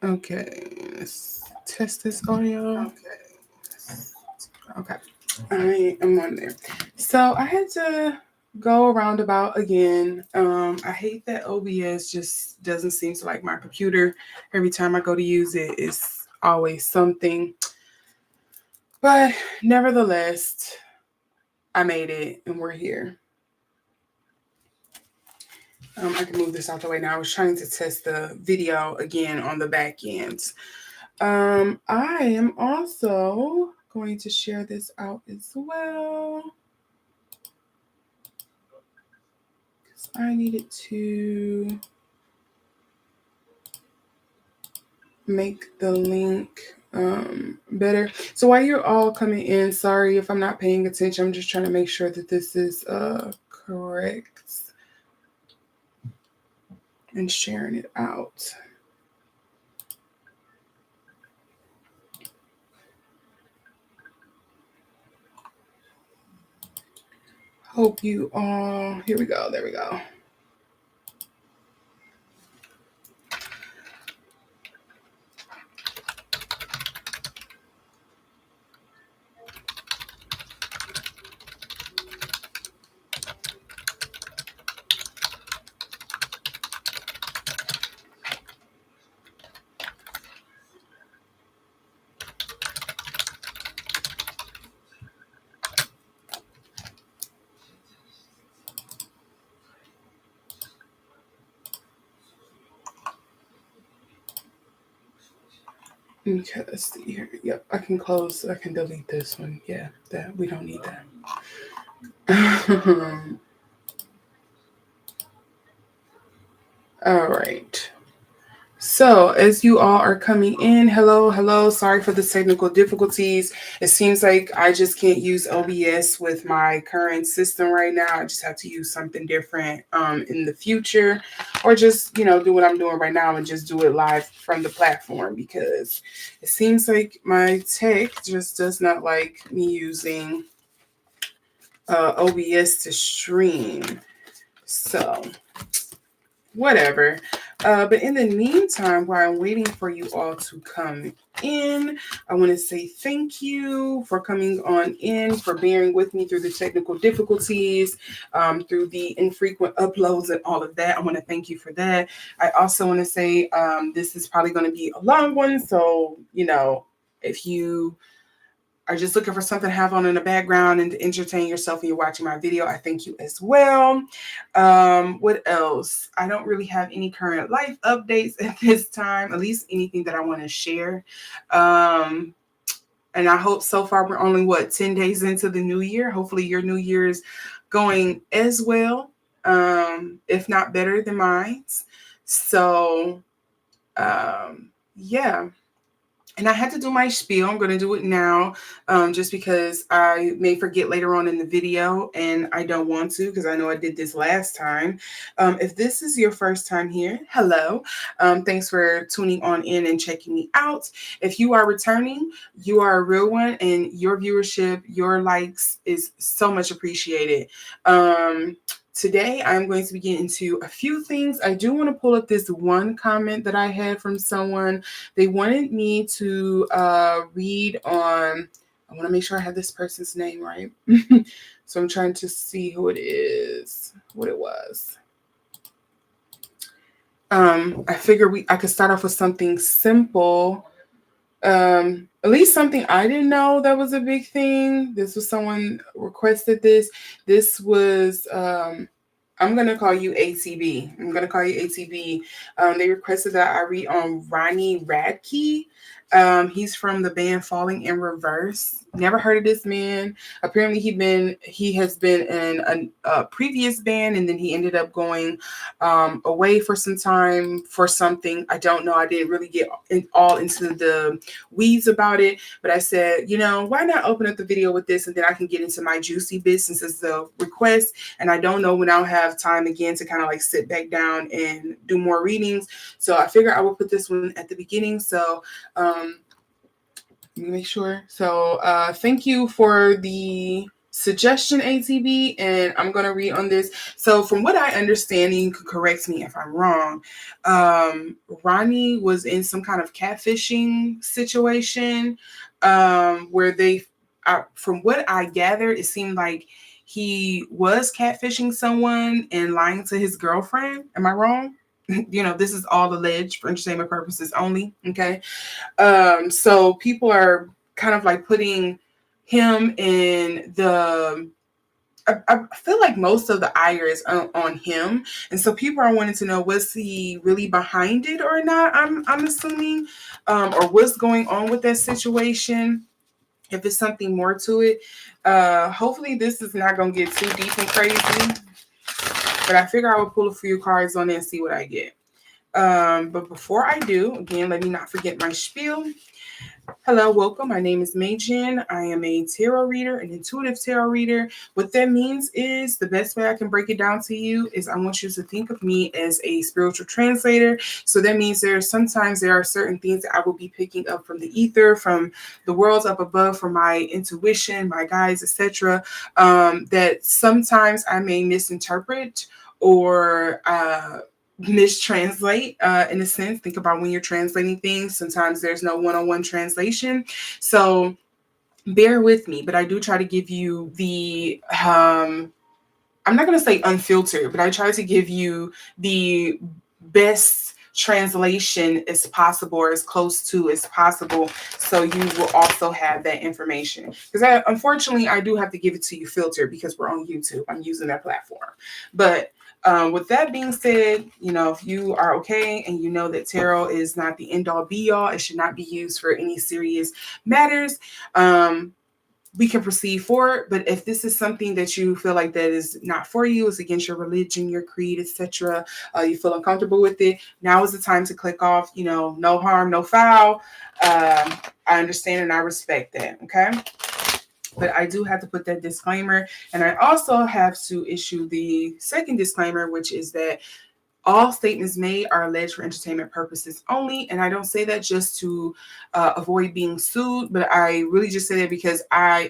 Okay, let's test this audio. Okay, I am on there. So I had to go roundabout again. I hate that OBS just doesn't seem to like my computer. Every time I go to use it, it's always something. But nevertheless, I made it and we're here. I can move this out the way now. I was trying to test the video again on the back end. I am also going to share this out as well. Because I needed to make the link better. So while you're all coming in, sorry if I'm not paying attention. I'm just trying to make sure that this is correct and sharing it out. Hope you all, here we go, there we go. Okay, let's see here. Yep, I can close. I can delete this one. Yeah, that we don't need that. All right. So, as you all are coming in, hello. Sorry for the technical difficulties. It seems like I just can't use OBS with my current system right now. I just have to use something different in the future, or just do what I'm doing right now and just do it live from the platform, because it seems like my tech just does not like me using OBS to stream. So, whatever. But in the meantime, while I'm waiting for you all to come in, I want to say thank you for coming on in, for bearing with me through the technical difficulties, through the infrequent uploads and all of that. I want to thank you for that. I also want to say this is probably going to be a long one. So, if you are just looking for something to have on in the background and to entertain yourself when you're watching my video, I thank you as well. What else? I don't really have any current life updates at this time, at least anything that I want to share. And I hope so far we're only 10 days into the new year. Hopefully your new year is going as well, if not better than mine. So, yeah. And I had to do my spiel. I'm going to do it now, just because I may forget later on in the video, and I don't want to, because I know I did this last time. If this is your first time here, hello. Thanks for tuning on in and checking me out. If you are returning, you are a real one, and your viewership, your likes is so much appreciated. Today, I'm going to be getting into a few things. I do want to pull up this one comment that I had from someone. They wanted me to read on, I want to make sure I have this person's name right. So I'm trying to see who it is, what it was. I figure I could start off with something simple. At least something I didn't know that was a big thing. This was someone requested this. This was I'm going to call you ATB. I'm going to call you ATB. They requested that I read on Ronnie Radke. He's from the band Falling in Reverse. Never heard of this man. Apparently he has been in a previous band, and then he ended up going away for some time for something. I don't know. I didn't really get all into the weeds about it, but I said, why not open up the video with this, and then I can get into my juicy bits since it's the request, and I don't know when I'll have time again to kind of like sit back down and do more readings. So I figure I will put this one at the beginning. So let me make sure. So thank you for the suggestion, ATB, and I'm going to read on this. So from what I understand, and you can correct me if I'm wrong, Ronnie was in some kind of catfishing situation where from what I gathered, it seemed like he was catfishing someone and lying to his girlfriend. Am I wrong? This is all alleged for entertainment purposes only. Okay. So people are kind of like putting him in I feel like most of the ire is on him, and so people are wanting to know, was he really behind it or not? I'm assuming, or what's going on with that situation. If it's something more to it, hopefully this is not going to get too deep and crazy. But I figure I will pull a few cards on it and see what I get. But before I do, again, let me not forget my spiel. Hello, welcome. My name is Majin. I am a tarot reader, an intuitive tarot reader. What that means is the best way I can break it down to you is I want you to think of me as a spiritual translator. So that means sometimes there are certain things that I will be picking up from the ether, from the worlds up above, from my intuition, my guides, etc. That sometimes I may misinterpret or mistranslate in a sense. Think about when you're translating things. Sometimes there's no one-on-one translation. So bear with me, but I do try to give you the I'm not going to say unfiltered, but I try to give you the best translation as possible, or as close to as possible, so you will also have that information. Because unfortunately, I do have to give it to you filtered because we're on YouTube. I'm using that platform. But with that being said, if you are okay and you know that tarot is not the end all be all, it should not be used for any serious matters. We can proceed forward. But if this is something that you feel like that is not for you, it's against your religion, your creed, etc., you feel uncomfortable with it, now is the time to click off. No harm, no foul. I understand and I respect that. Okay. But I do have to put that disclaimer. And I also have to issue the second disclaimer, which is that all statements made are alleged for entertainment purposes only. And I don't say that just to avoid being sued, but I really just say that because I'm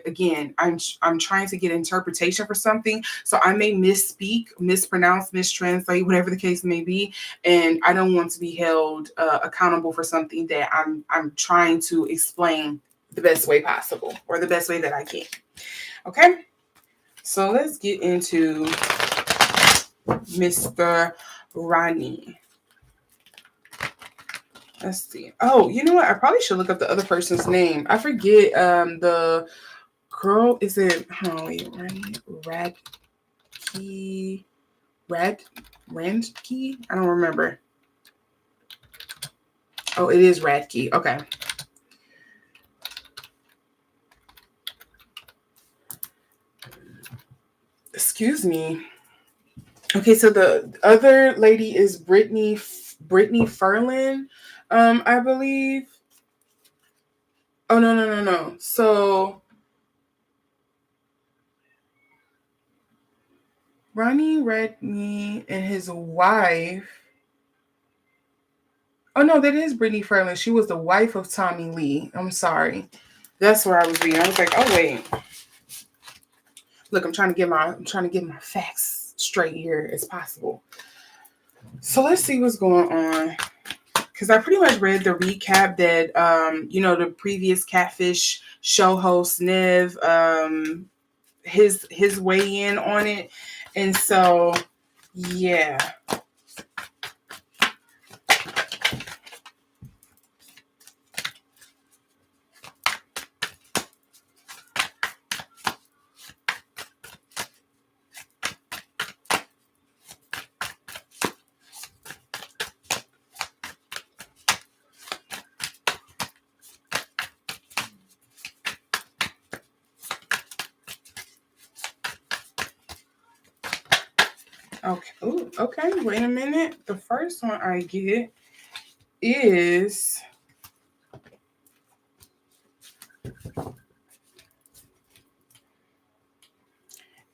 trying to get interpretation for something. So I may misspeak, mispronounce, mistranslate, whatever the case may be. And I don't want to be held accountable for something that I'm trying to explain the best way possible, or the best way that I can. Okay. So let's get into Mr. Ronnie. Let's see. Oh, you know what? I probably should look up the other person's name. I forget. The girl, is it? Oh, wait, Radke. Radke? I don't remember. Oh, it is Radke. Okay. Excuse me. Okay, so the other lady is Brittany Ferlin, I believe. Oh, no. So Ronnie Radke and his wife. Oh no, that is Brittany Ferlin. She was the wife of Tommy Lee. I'm sorry. That's where I was reading. I was like, oh wait. Look, I'm trying to get my facts straight here as possible. So let's see what's going on. Because I pretty much read the recap that the previous Catfish show host Nev, his weigh in on it. And so yeah. Okay. Ooh, okay. Wait a minute. The first one I get is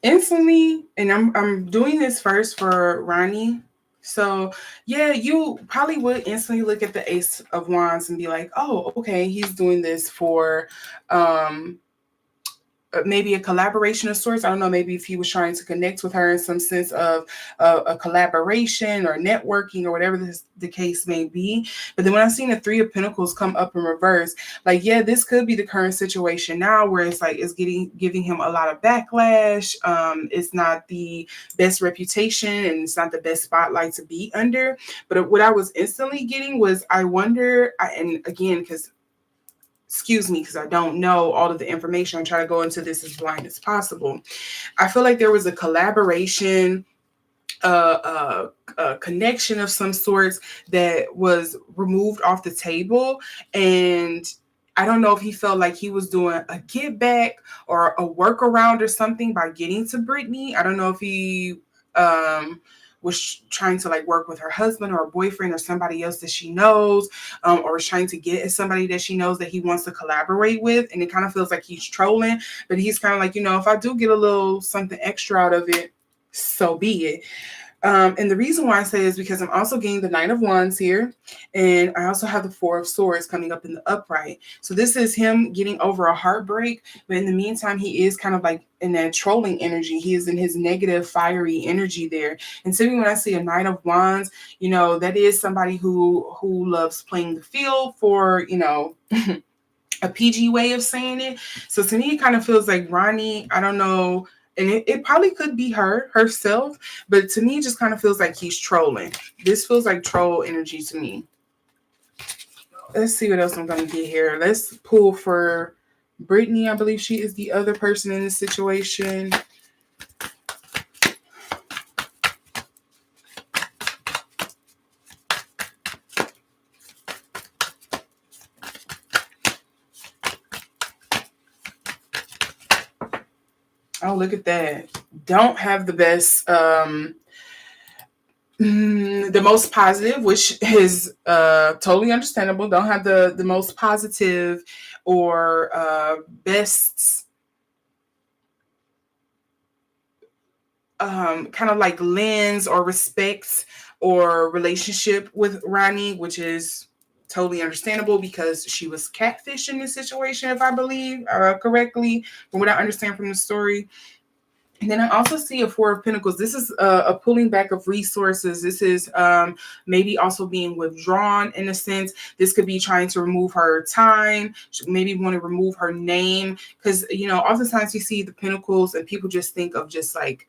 instantly, and I'm doing this first for Ronnie. So yeah, you probably would instantly look at the Ace of Wands and be like, oh, okay, he's doing this for maybe a collaboration of sorts. I don't know, maybe if he was trying to connect with her in some sense of a collaboration or networking or whatever the case may be. But then when I seen the Three of Pentacles come up in reverse, like, yeah, this could be the current situation now where it's like it's giving him a lot of backlash. It's not the best reputation and it's not the best spotlight to be under. But what I was instantly getting was, I wonder, and again, because excuse me, because I don't know all of the information. I'm trying to go into this as blind as possible. I feel like there was a collaboration, a connection of some sorts that was removed off the table. And I don't know if he felt like he was doing a get back or a workaround or something by getting to Brittany. I don't know if he was trying to like work with her husband or a boyfriend or somebody else that she knows, or was trying to get at somebody that she knows that he wants to collaborate with. And it kind of feels like he's trolling, but he's kind of like, if I do get a little something extra out of it, so be it. And the reason why I say is because I'm also getting the Knight of Wands here, and I also have the Four of Swords coming up in the upright. So this is him getting over a heartbreak, but in the meantime, he is kind of like in that trolling energy. He is in his negative, fiery energy there. And so when I see a Knight of Wands, that is somebody who loves playing the field for, a PG way of saying it. So to me, it kind of feels like Ronnie, I don't know, and it probably could be herself, but to me, it just kind of feels like he's trolling. This feels like troll energy to me. Let's see what else I'm going to get here. Let's pull for Brittany. I believe she is the other person in this situation. Oh, look at that. Don't have the best, the most positive, which is totally understandable. Don't have the most positive or best kind of like lens or respect or relationship with Ronnie, which is totally understandable because she was catfish in this situation, if I believe correctly, from what I understand from the story. And then I also see a Four of Pentacles. This is a pulling back of resources. This is maybe also being withdrawn in a sense. This could be trying to remove her time, maybe want to remove her name. Because, oftentimes you see the Pentacles and people just think of just like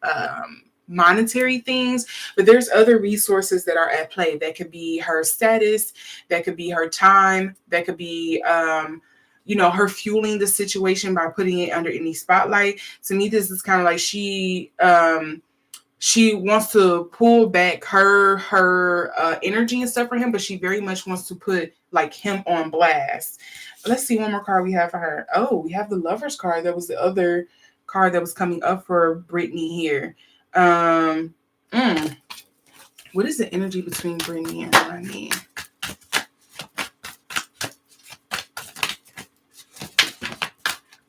monetary things, but there's other resources that are at play. That could be her status, that could be her time, that could be her fueling the situation by putting it under any spotlight. To me, this is kind of like she wants to pull back her energy and stuff for him, but she very much wants to put like him on blast. Let's see one more card we have for her. Oh, we have the Lovers card. That was the other card that was coming up for Brittany here. What is the energy between Brittany and Ronnie?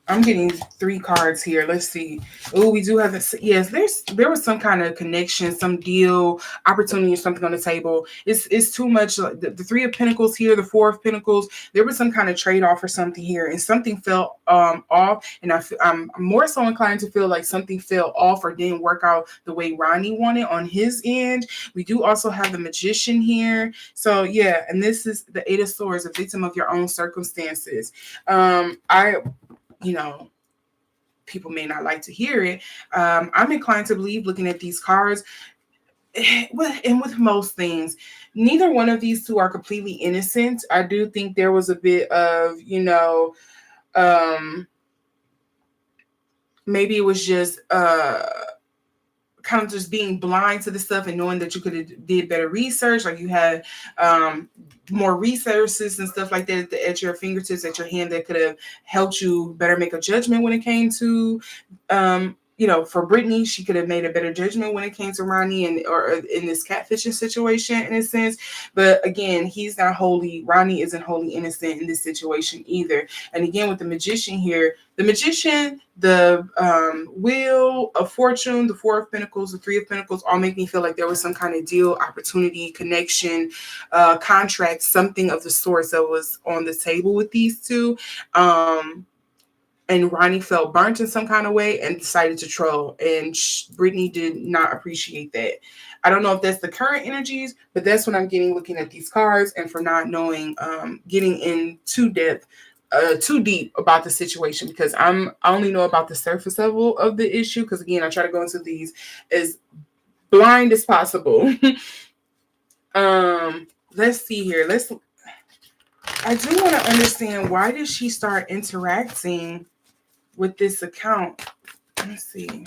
I'm getting 3 cards here. Let's see. Oh, we do have this. Yes, there was some kind of connection, some deal, opportunity, or something on the table. It's too much. The 3 of Pentacles here, the 4 of Pentacles. There was some kind of trade-off or something here, and something fell off. And I'm more so inclined to feel like something fell off or didn't work out the way Ronnie wanted on his end. We do also have the Magician here. So yeah, and this is the 8 of Swords, a victim of your own circumstances. People may not like to hear it. I'm inclined to believe, looking at these cards, and with most things, neither one of these two are completely innocent. I do think there was a bit of, maybe it was just kind of just being blind to the stuff and knowing that you could have did better research, like you had more resources and stuff like that at your fingertips, at your hand, that could have helped you better make a judgment when it came to for Brittany, she could have made a better judgment when it came to Ronnie or in this catfishing situation in a sense. But again, Ronnie isn't wholly innocent in this situation either. And again, with the Magician here, the Magician, the Wheel of Fortune, the 4 of Pentacles, the 3 of Pentacles, all make me feel like there was some kind of deal, opportunity, connection, contract, something of the sorts that was on the table with these two. and Ronnie felt burnt in some kind of way and decided to troll. And Brittany did not appreciate that. I don't know if that's the current energies, but that's what I'm getting looking at these cards and for not knowing, getting in too deep about the situation, because I only know about the surface level of the issue. Because again, I try to go into these as blind as possible. Let's see here. I do want to understand, why did she start interacting with this account? Let's see.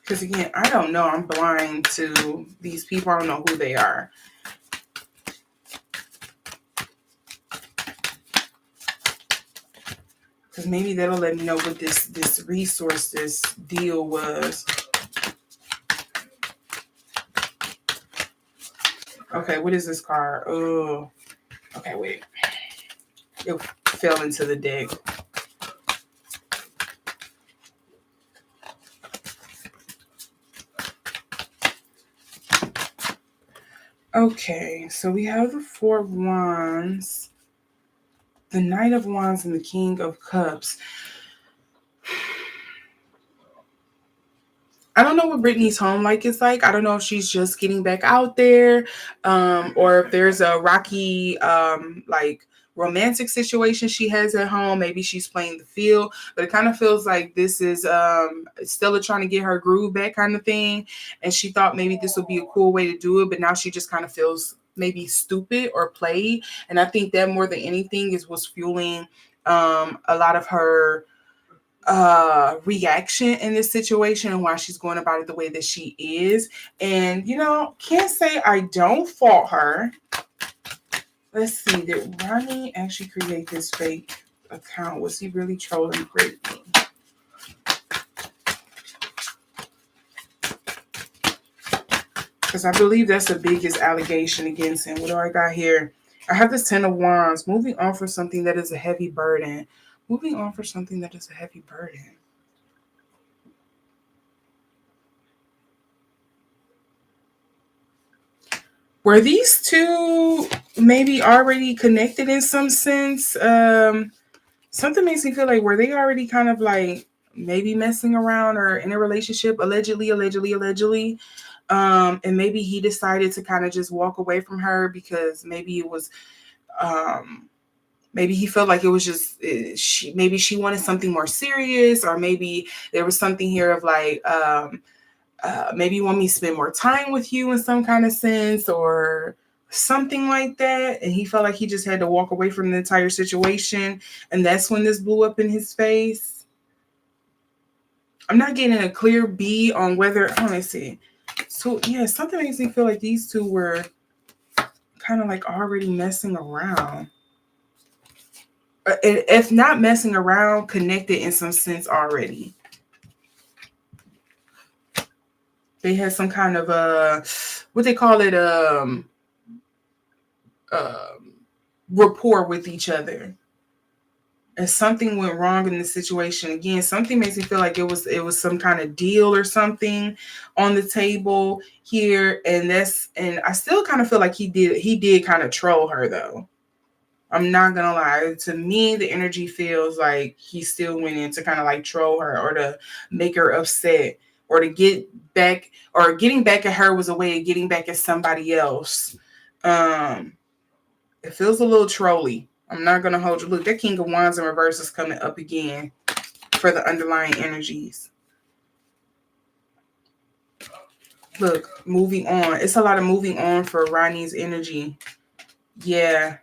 Because again, I don't know. I'm blind to these people. I don't know who they are. Because maybe that'll let me know what this resource, this deal was. Okay, what is this card? Oh, okay, wait. It fell into the deck. Okay, so we have the Four of Wands, the Knight of Wands, and the King of Cups. I don't know what Brittany's home life is like. I don't know if she's just getting back out there, or if there's a rocky, like romantic situation she has at home. Maybe she's playing the field, but it kind of feels like this is Stella trying to get her groove back, kind of thing. And she thought maybe this would be a cool way to do it, but now she just kind of feels maybe stupid or played. And I think that more than anything is what's fueling a lot of her reaction in this situation and why she's going about it the way that she is. And can't say I don't fault her. Let's see, did Ronnie actually create this fake account? Was he really trolling Brittany? Because I believe that's the biggest allegation against him. What do I got here? I have this Ten of Wands. Moving on for something that is a heavy burden. Moving on for something that is a heavy burden. Were these two maybe already connected in some sense? Something makes me feel like, were they already kind of like maybe messing around or in a relationship, allegedly. And maybe he decided to kind of just walk away from her because maybe it was, maybe he felt like it was just, maybe she wanted something more serious, or maybe there was something here of like, maybe you want me to spend more time with you in some kind of sense, or something like that. And he felt like he just had to walk away from the entire situation. And that's when this blew up in his face. I'm not getting a clear B on whether, let's see. So yeah, something makes me feel like these two were kind of like already messing around. If not messing around, connected in some sense already. They had some kind of what they call it, rapport with each other. And something went wrong in the situation. Again, something makes me feel like it was some kind of deal or something on the table here. And I still kind of feel like he did kind of troll her though. I'm not gonna lie. To me, the energy feels like he still went in to kind of like troll her, or to make her upset, or to get back, or getting back at her was a way of getting back at somebody else. It feels a little trolly. I'm not gonna hold you. Look, that King of Wands in reverse is coming up again for the underlying energies. Look, moving on. It's a lot of moving on for Ronnie's energy. Yeah.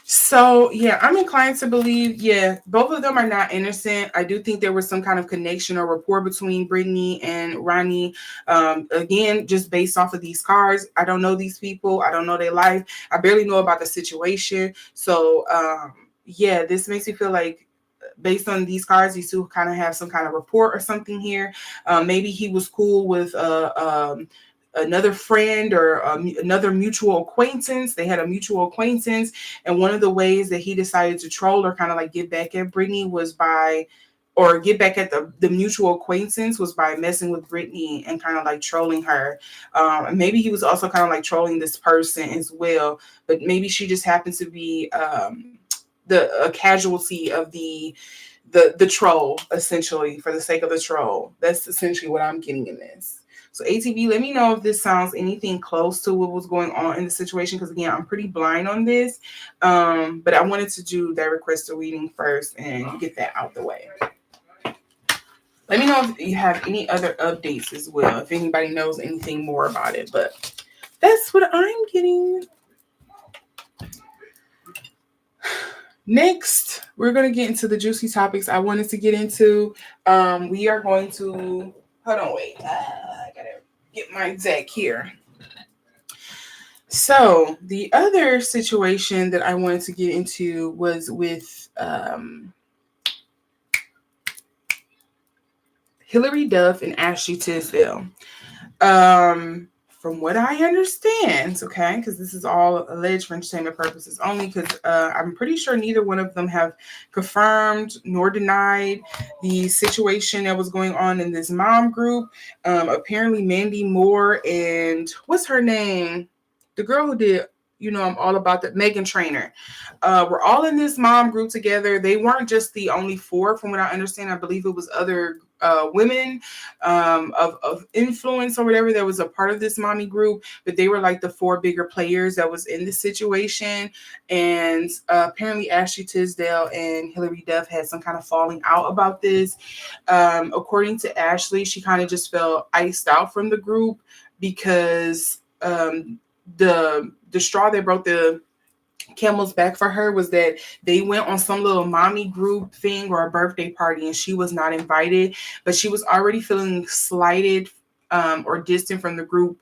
So, yeah, I'm inclined to believe, both of them are not innocent. I do think there was some kind of connection or rapport between Brittany and Ronnie. Again, just based off of these cards, I don't know these people. I don't know their life. I barely know about the situation. So, this makes me feel like, based on these cards, these two kind of have some kind of rapport or something here. Maybe he was cool with another friend or another mutual acquaintance. They had a mutual acquaintance, and one of the ways that he decided to troll or kind of like get back at Brittany was by, or get back at the mutual acquaintance was by messing with Brittany and kind of like trolling her. Maybe he was also kind of like trolling this person as well, but maybe she just happened to be a casualty of the troll, essentially, for the sake of the troll. That's essentially what I'm getting in this. So ATV, let me know if this sounds anything close to what was going on in the situation, because again, I'm pretty blind on this. But I wanted to do that crystal reading first and get that out the way. Let me know if you have any other updates as well, if anybody knows anything more about it. But that's what I'm getting. Next, we're going to get into the juicy topics I wanted to get into. We are going to... Hold on, wait. I got to get my deck here. So, the other situation that I wanted to get into was with... Hilary Duff and Ashley Tisdale. From what I understand, okay, because this is all alleged for entertainment purposes only, because I'm pretty sure neither one of them have confirmed nor denied the situation that was going on in this mom group. Apparently Mandy Moore and what's her name? The girl who did, I'm all about that, Meghan Trainor. We're all in this mom group together. They weren't just the only four, from what I understand. I believe it was other women of influence or whatever that was a part of this mommy group, but they were like the four bigger players that was in this situation. And apparently Ashley Tisdale and Hilary Duff had some kind of falling out about this. According to Ashley, she kind of just felt iced out from the group because the straw that broke the camel's back for her was that they went on some little mommy group thing or a birthday party and she was not invited, but she was already feeling slighted or distant from the group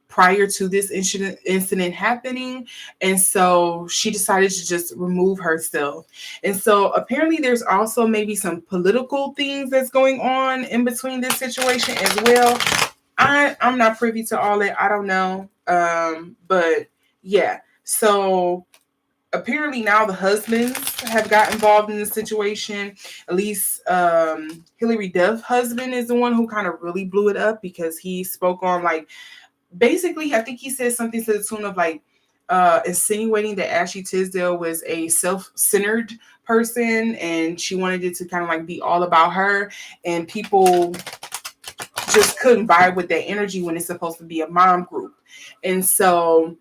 prior to this incident happening. And so she decided to just remove herself. And so apparently there's also maybe some political things that's going on in between this situation as well. I'm not privy to all that. I don't know. But yeah, so apparently now the husbands have got involved in the situation. At least Hilary Duff's husband is the one who kind of really blew it up, because he spoke on, like, basically, I think he said something to the tune of like insinuating that Ashley Tisdale was a self-centered person and she wanted it to kind of like be all about her, and people just couldn't vibe with that energy when it's supposed to be a mom group. And so,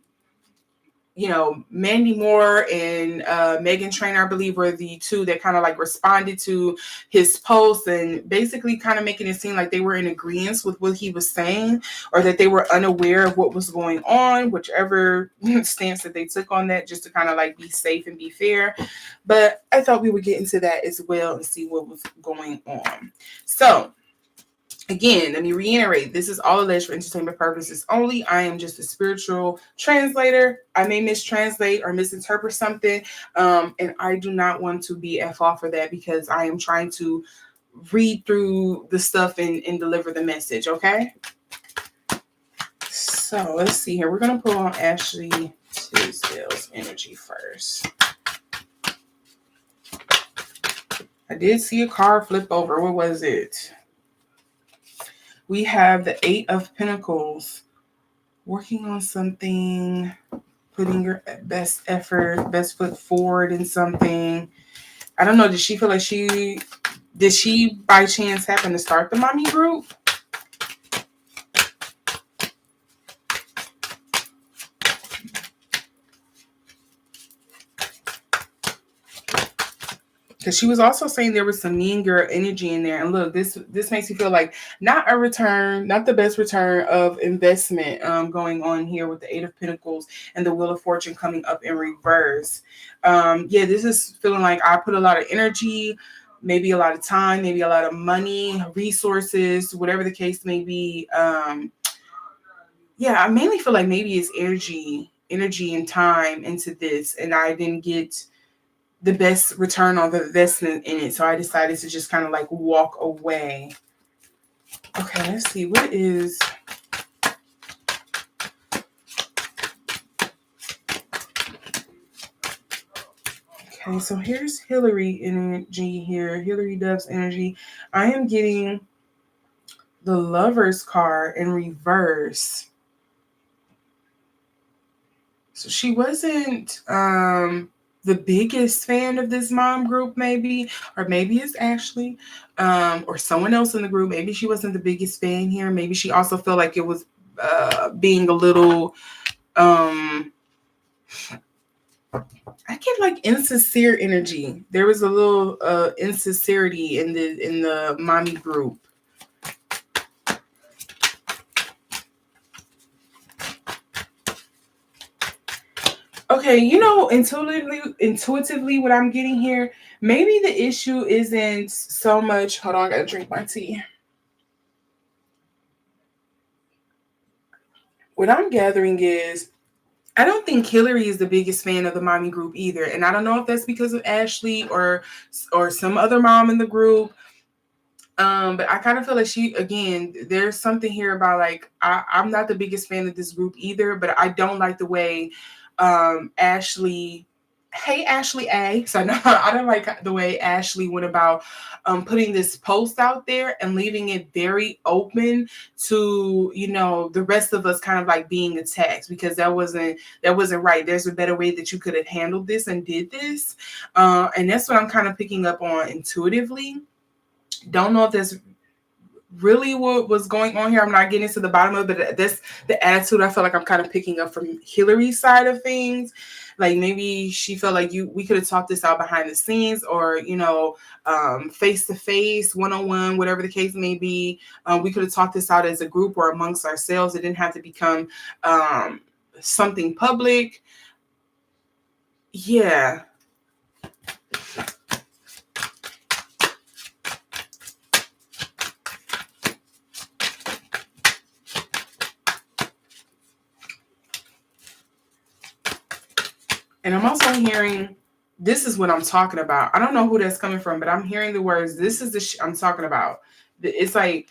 Mandy Moore and Meghan Trainor, I believe, were the two that kind of like responded to his post and basically kind of making it seem like they were in agreement with what he was saying, or that they were unaware of what was going on, whichever stance that they took on that, just to kind of like be safe and be fair. But I thought we would get into that as well and see what was going on. So, again, let me reiterate, this is all alleged for entertainment purposes only. I am just a spiritual translator. I may mistranslate or misinterpret something, and I do not want to be at fault for that, because I am trying to read through the stuff and deliver the message, okay? So, let's see here. We're going to pull on Ashley Tisdale's energy first. I did see a card flip over. What was it? We have the 8 of Pentacles, working on something, putting your best effort, best foot forward in something. I don't know. Did she feel like did she by chance happen to start the mommy group? Because she was also saying there was some mean girl energy in there. And look, this makes you feel like not the best return of investment going on here with the 8 of Pentacles and the Wheel of Fortune coming up in reverse. Yeah, this is feeling like I put a lot of energy, maybe a lot of time, maybe a lot of money, resources, whatever the case may be. Yeah, I mainly feel like maybe it's energy and time into this, and I didn't get the best return on the investment in it. So I decided to just kind of like walk away. Okay, let's see. What is... Okay, so here's Hilary energy here. Hilary Duff's energy. I am getting the Lover's card in reverse. So she wasn't the biggest fan of this mom group, maybe, or maybe it's Ashley, or someone else in the group. Maybe she wasn't the biggest fan here. Maybe she also felt like it was being a little I get like insincere energy. There was a little insincerity in the mommy group. Okay, intuitively, what I'm getting here, maybe the issue isn't so much. Hold on, I gotta drink my tea. What I'm gathering is, I don't think Hilary is the biggest fan of the mommy group either, and I don't know if that's because of Ashley or some other mom in the group. But I kind of feel like there's something here about like I'm not the biggest fan of this group either, but I don't like the way Ashley. Hey Ashley A. So no, I don't like the way Ashley went about putting this post out there and leaving it very open to the rest of us kind of like being attacked, because that wasn't right. There's a better way that you could have handled this and did this, and that's what I'm kind of picking up on intuitively. Don't know if that's really what was going on here. I'm not getting to the bottom of it, but that's the attitude I feel like I'm kind of picking up from Hilary's side of things. Like maybe she felt like we could have talked this out behind the scenes, or face to face, one-on-one, whatever the case may be. We could have talked this out as a group or amongst ourselves. It didn't have to become something public. Yeah. And I'm also hearing, this is what I'm talking about. I don't know who that's coming from, but I'm hearing the words, this is the I'm talking about. It's like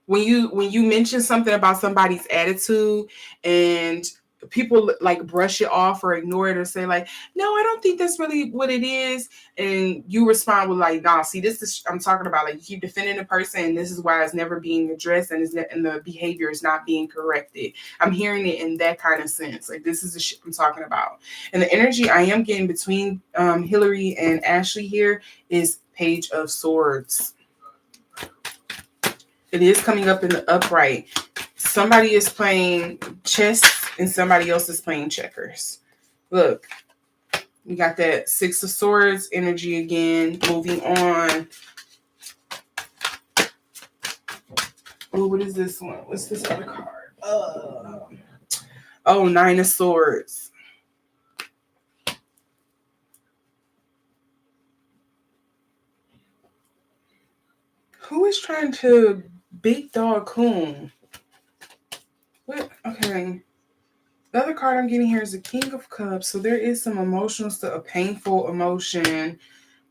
when you mention something about somebody's attitude and people like brush it off or ignore it or say like, no, I don't think that's really what it is, and you respond with like, nah, see, this is I'm talking about. Like, you keep defending the person, and this is why it's never being addressed, and and the behavior is not being corrected. I'm hearing it in that kind of sense. Like, this is the shit I'm talking about. And the energy I am getting between Hilary and Ashley here is Page of Swords. It is coming up in the upright. Somebody is playing chess and somebody else is playing checkers. Look, we got that Six of Swords energy again. Moving on. Oh, what is this one? What's this other card? Nine of Swords. Who is trying to big dog whom? What? Okay. The other card I'm getting here is the King of Cups. So there is some emotional stuff, a painful emotion.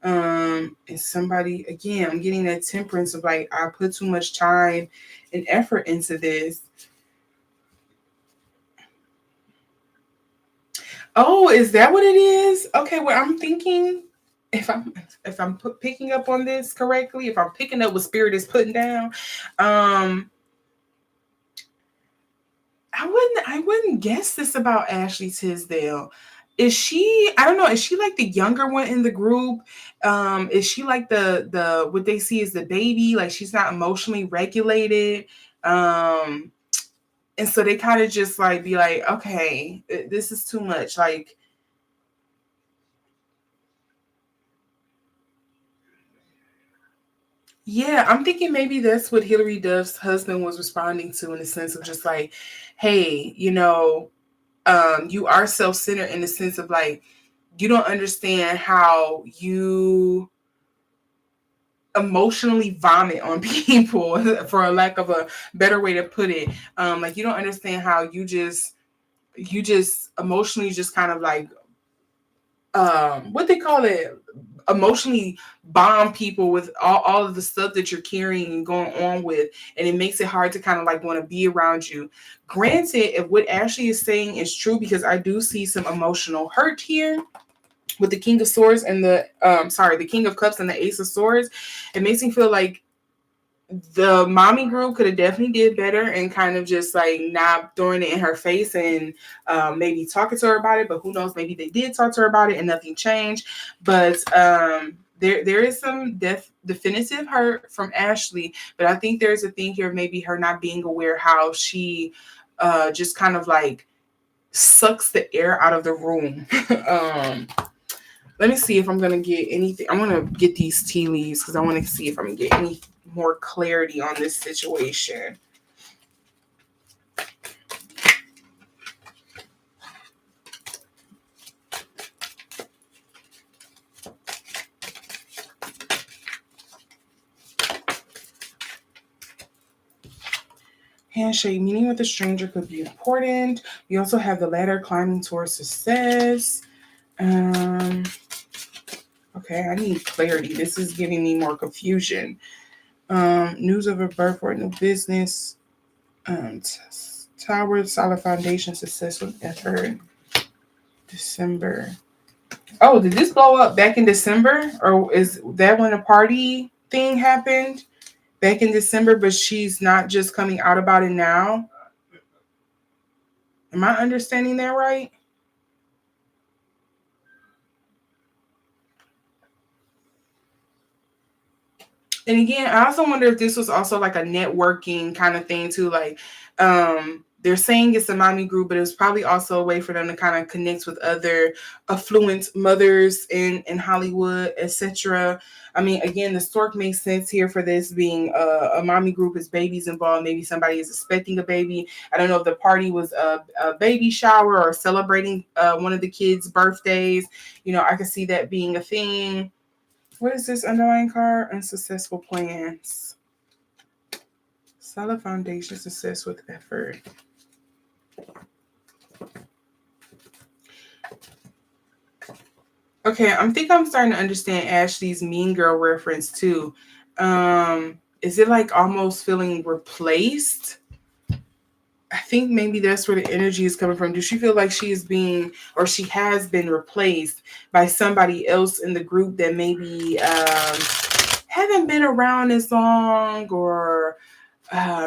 And somebody, again, I'm getting that Temperance of like, I put too much time and effort into this. Oh, is that what it is? Okay, well, I'm thinking, if I'm picking up on this correctly, if I'm picking up what Spirit is putting down, I wouldn't guess this about Ashley Tisdale. Is she, I don't know, is she like the younger one in the group? Is she like the what they see as the baby? Like, she's not emotionally regulated. And so they kind of just like be like, okay, this is too much. Like, yeah, I'm thinking maybe that's what Hilary Duff's husband was responding to, in the sense of just like, hey, you are self-centered in the sense of like, you don't understand how you emotionally vomit on people, for a lack of a better way to put it. Like, you don't understand how you just emotionally just kind of like, what they call it, emotionally bomb people with all of the stuff that you're carrying and going on with, and it makes it hard to kind of like want to be around you. Granted, if what Ashley is saying is true, because I do see some emotional hurt here with the King of Swords and the King of Cups and the Ace of Swords, it makes me feel like the mommy group could have definitely did better and kind of just like not throwing it in her face and maybe talking to her about it. But who knows, maybe they did talk to her about it and nothing changed. But there is some definitive hurt from Ashley, but I think there's a thing here of maybe her not being aware how she just kind of like sucks the air out of the room. Let me see if I'm gonna get anything. I want to get these tea leaves because I want to see if I'm gonna get any more clarity on this situation. Handshake, meeting with a stranger could be important. We also have the ladder climbing towards success. Okay, I need clarity. This is giving me more confusion. News of a birth or a new business. Tower, solid foundation, success with effort. December. Oh, did this blow up back in December? Or is that when a party thing happened back in December, but she's not just coming out about it now? Am I understanding that right? And again, I also wonder if this was also like a networking kind of thing too. Like, they're saying it's a mommy group, but it was probably also a way for them to kind of connect with other affluent mothers in Hollywood, etc. I mean, again, the stork makes sense here for this being a mommy group. Is babies involved? Maybe somebody is expecting a baby. I don't know if the party was a baby shower or celebrating one of the kids' birthdays. You know, I could see that being a thing. What is this underlying card? Unsuccessful plans. Solid foundation, success with effort. Okay, I'm starting to understand Ashley's Mean Girl reference too. Is it like almost feeling replaced? I think maybe that's where the energy is coming from. Does she feel like she is being, or she has been replaced by somebody else in the group that maybe haven't been around as long, or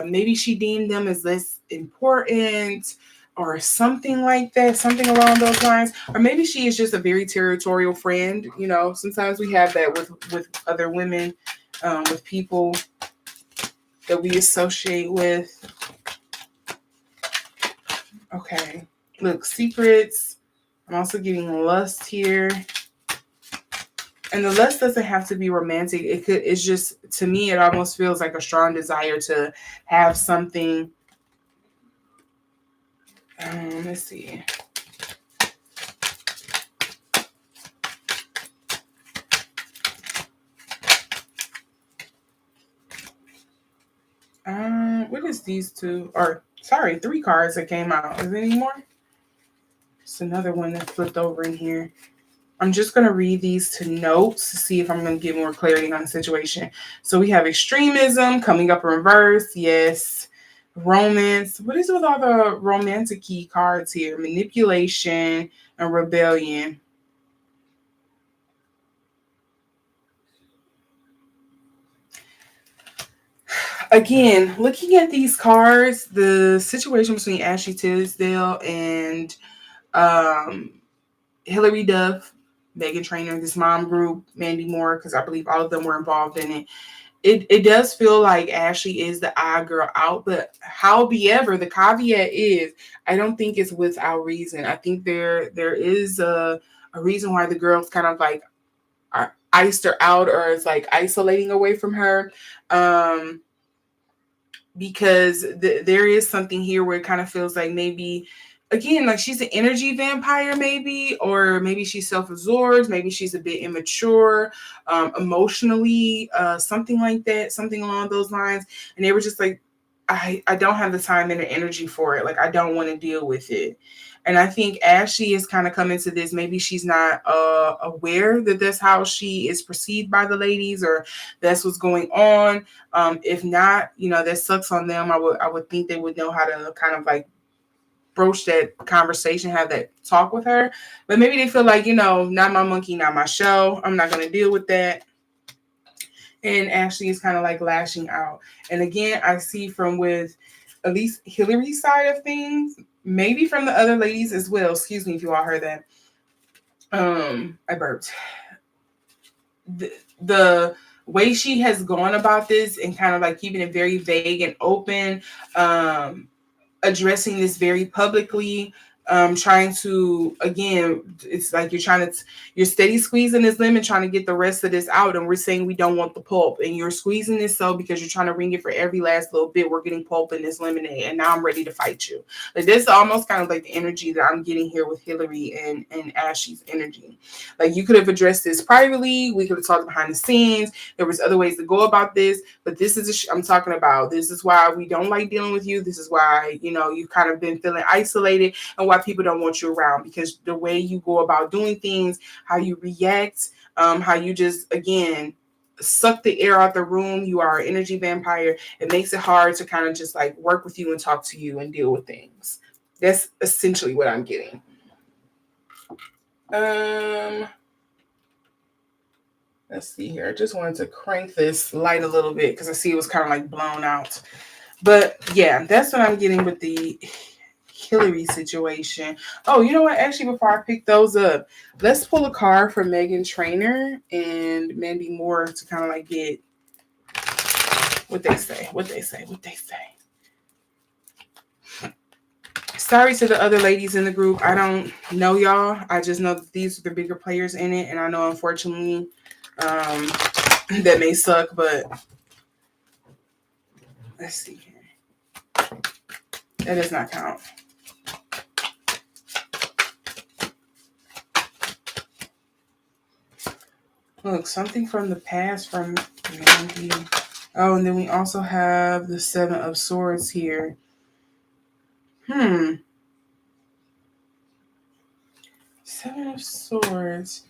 maybe she deemed them as less important, or something like that, something along those lines? Or maybe she is just a very territorial friend. You know, sometimes we have that with other women, with people that we associate with. Okay, look, secrets. I'm also getting lust here. And the lust doesn't have to be romantic. It's just, to me, it almost feels like a strong desire to have something. Let's see. What is these two? Or, sorry, 3 cards that came out. Is there any more? It's another one that flipped over in here. I'm just going to read these to notes to see if I'm going to get more clarity on the situation. So we have extremism coming up in reverse. Yes. Romance. What is with all the romantic key cards here? Manipulation and rebellion. Again, looking at these cards, the situation between Ashley Tisdale and hilaryduff, Meghan Trainor, this mom group, Mandy Moore, because I believe all of them were involved in it. It does feel like Ashley is the odd girl out, but however, the caveat is, I don't think it's without reason. I think there is a reason why the girls kind of like are iced her out, or is like isolating away from her. Because there is something here where it kind of feels like maybe, again, like she's an energy vampire, maybe, or maybe she's self-absorbed, maybe she's a bit immature, emotionally, something like that, something along those lines. And they were just like, I don't have the time and the energy for it. Like, I don't want to deal with it. And I think Ashley is kind of coming to this. Maybe she's not aware that that's how she is perceived by the ladies, or that's what's going on. If not, that sucks on them. I would think they would know how to kind of like broach that conversation, have that talk with her. But maybe they feel like, not my monkey, not my show. I'm not going to deal with that. And Ashley is kind of like lashing out. And again, I see from with at least Hilary's side of things, maybe from the other ladies as well. Excuse me if you all heard that. I burped. The way she has gone about this and kind of like keeping it very vague and open, addressing this very publicly, trying to, again, it's like you're steady squeezing this lemon, trying to get the rest of this out. And we're saying we don't want the pulp, and you're squeezing this so because you're trying to wring it for every last little bit. We're getting pulp in this lemonade, and now I'm ready to fight you. Like, this is almost kind of like the energy that I'm getting here with Hilary and Ashley's energy. Like, you could have addressed this privately. We could have talked behind the scenes. There was other ways to go about this, but this is I'm talking about. This is why we don't like dealing with you. This is why, you've kind of been feeling isolated, and why people don't want you around, because the way you go about doing things, how you react, how you just, again, suck the air out the room. You are an energy vampire. It makes it hard to kind of just like work with you and talk to you and deal with things. That's essentially what I'm getting. Let's see here. I just wanted to crank this light a little bit because I see it was kind of like blown out. But yeah, that's what I'm getting with the Hilary situation. Oh, you know what? Actually, before I pick those up, let's pull a card for Meghan Trainor and Mandy Moore to kind of like get what they say. Sorry to the other ladies in the group. I don't know y'all. I just know that these are the bigger players in it. And I know, unfortunately, that may suck, but let's see here. That does not count. Look, something from the past from Mandy. Oh, and then we also have the Seven of Swords here. Seven of Swords.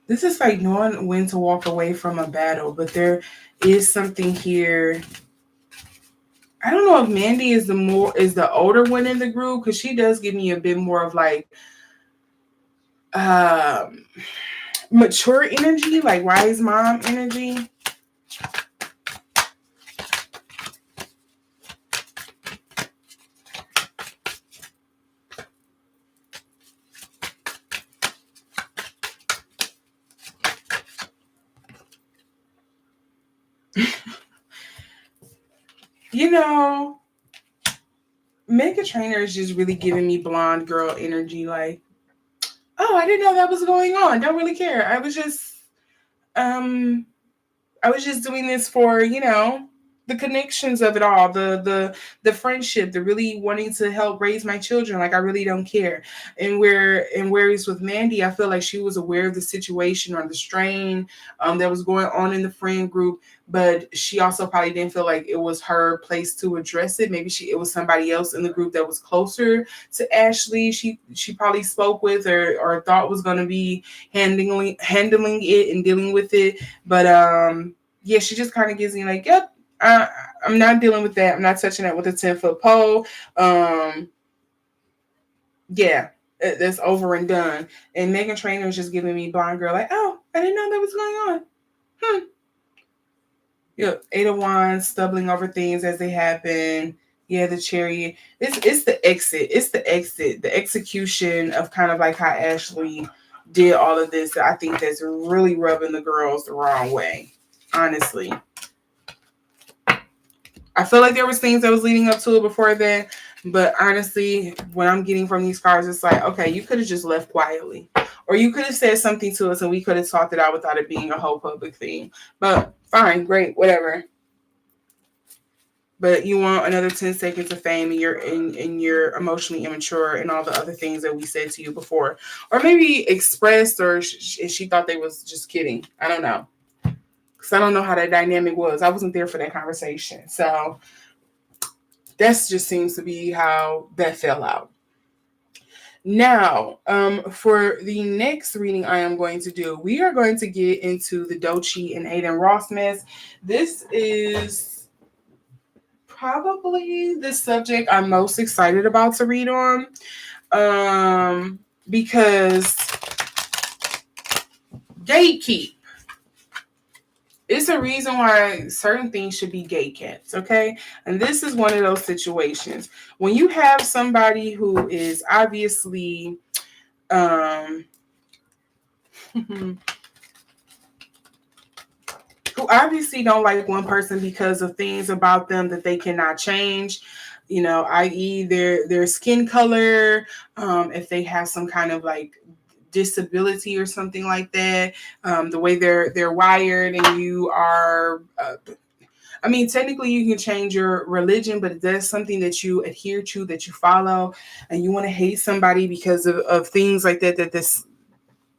This is like knowing when to walk away from a battle, but there is something here. I don't know if Mandy is the older one in the group, because she does give me a bit more of like mature energy, like wise mom energy. Meghan Trainor is just really giving me blonde girl energy. Like, oh, I didn't know that was going on. Don't really care. I was just doing this for, the connections of it all, the friendship, the really wanting to help raise my children. Like, I really don't care. And whereas with Mandy, I feel like she was aware of the situation or the strain that was going on in the friend group, but she also probably didn't feel like it was her place to address it. Maybe it was somebody else in the group that was closer to Ashley. She probably spoke with or thought was going to be handling it and dealing with it. But yeah, she just kind of gives me like, yep, I'm not dealing with that. I'm not touching that with a 10-foot pole. Yeah, that's over and done. And Meghan Trainor is just giving me blonde girl like, oh, I didn't know that was going on. Yeah, 8 of Wands, stumbling over things as they happen. Yeah, the Chariot. It's the exit. It's the exit. The execution of kind of like how Ashley did all of this. I think that's really rubbing the girls the wrong way, honestly. I feel like there was things that was leading up to it before that, but honestly, what I'm getting from these cards, it's like, okay, you could have just left quietly, or you could have said something to us and we could have talked it out without it being a whole public thing. But fine, great, whatever. But you want another 10 seconds of fame, and you're emotionally immature and all the other things that we said to you before, or maybe expressed, or she thought they was just kidding. I don't know. Because I don't know how that dynamic was. I wasn't there for that conversation. So That just seems to be how that fell out. Now, for the next reading I am going to do, we are going to get into the Doechii and Adin Ross mess. This is probably the subject I'm most excited about to read on, because gatekeep. It's a reason why certain things should be gate kept, okay? And this is one of those situations. When you have somebody who is obviously who obviously don't like one person because of things about them that they cannot change, i.e. their skin color, if they have some kind of like disability or something like that, the way they're wired, and you are technically you can change your religion, but that's something that you adhere to, that you follow, and you want to hate somebody because of things like that, this,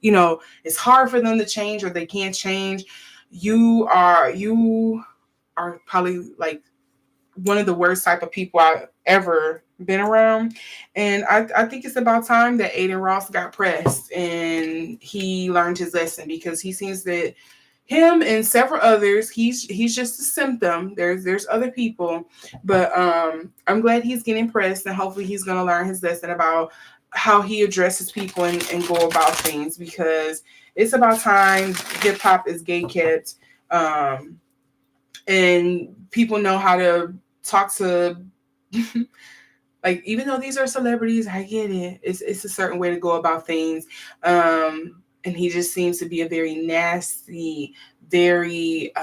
it's hard for them to change or they can't change. You are probably like one of the worst type of people I've ever been around. And I think it's about time that Adin Ross got pressed and he learned his lesson, because he seems that him and several others, he's just a symptom. There's other people, but I'm glad he's getting pressed, and hopefully he's going to learn his lesson about how he addresses people and go about things, because it's about time hip hop is gay kept, and people know how to talk to like, even though these are celebrities, I get it. It's a certain way to go about things. And he just seems to be a very nasty, very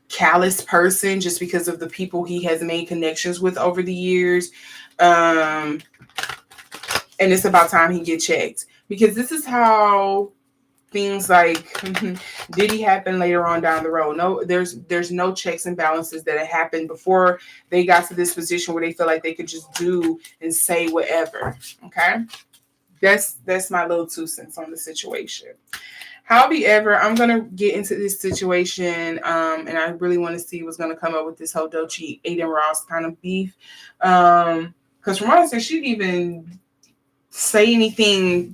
callous person, just because of the people he has made connections with over the years. And it's about time he get checked, because this is how things like Diddy happen later on down the road. No, there's no checks and balances that had happened before they got to this position where they feel like they could just do and say whatever. Okay, that's my little 2 cents on the situation. However, I'm gonna get into this situation, and I really want to see what's gonna come up with this whole Doechii Adin Ross kind of beef. Because from what I said, she didn't even say anything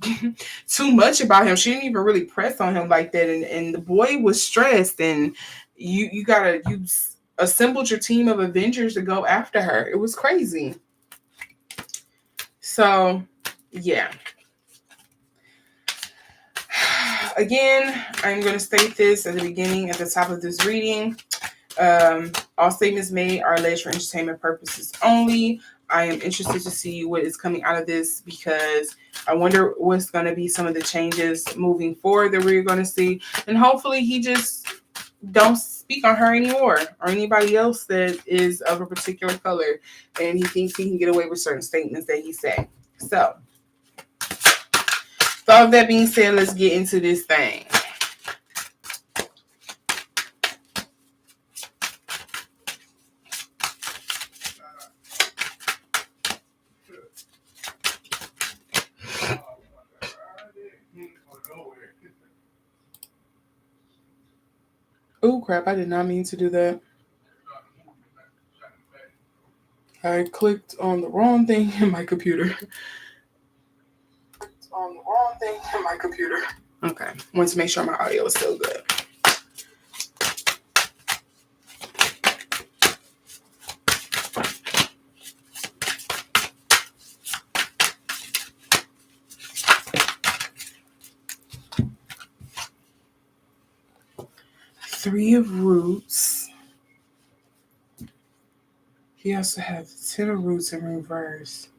too much about him. She didn't even really press on him like that, and the boy was stressed, and you assembled your team of Avengers to go after her. It was crazy. So yeah, again, I'm going to state this at the beginning, at the top of this reading. All statements made are alleged for entertainment purposes only. I am interested to see what is coming out of this, because I wonder what's going to be some of the changes moving forward that we're going to see. And hopefully he just don't speak on her anymore, or anybody else that is of a particular color, and he thinks he can get away with certain statements that he said. So, with all of that being said, let's get into this thing. Oh crap, I did not mean to do that. I clicked on the wrong thing in my computer. Okay, want to make sure my audio is still good. Three of Roots. He also has 10 of Roots in reverse.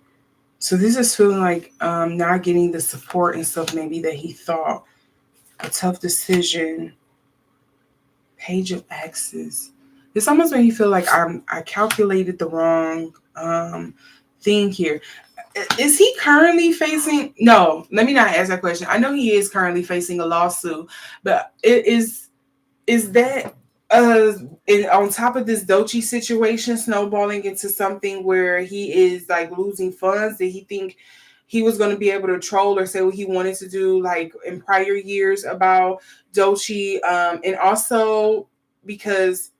So this is feeling like not getting the support and stuff maybe that he thought. A tough decision. Page of Axes. It's almost made me feel like I calculated the wrong thing here. Is he currently facing? No, let me not ask that question. I know he is currently facing a lawsuit, but is that on top of this Doechii situation snowballing into something where he is like losing funds? Did he think he was going to be able to troll or say what he wanted to do like in prior years about Doechii? And also because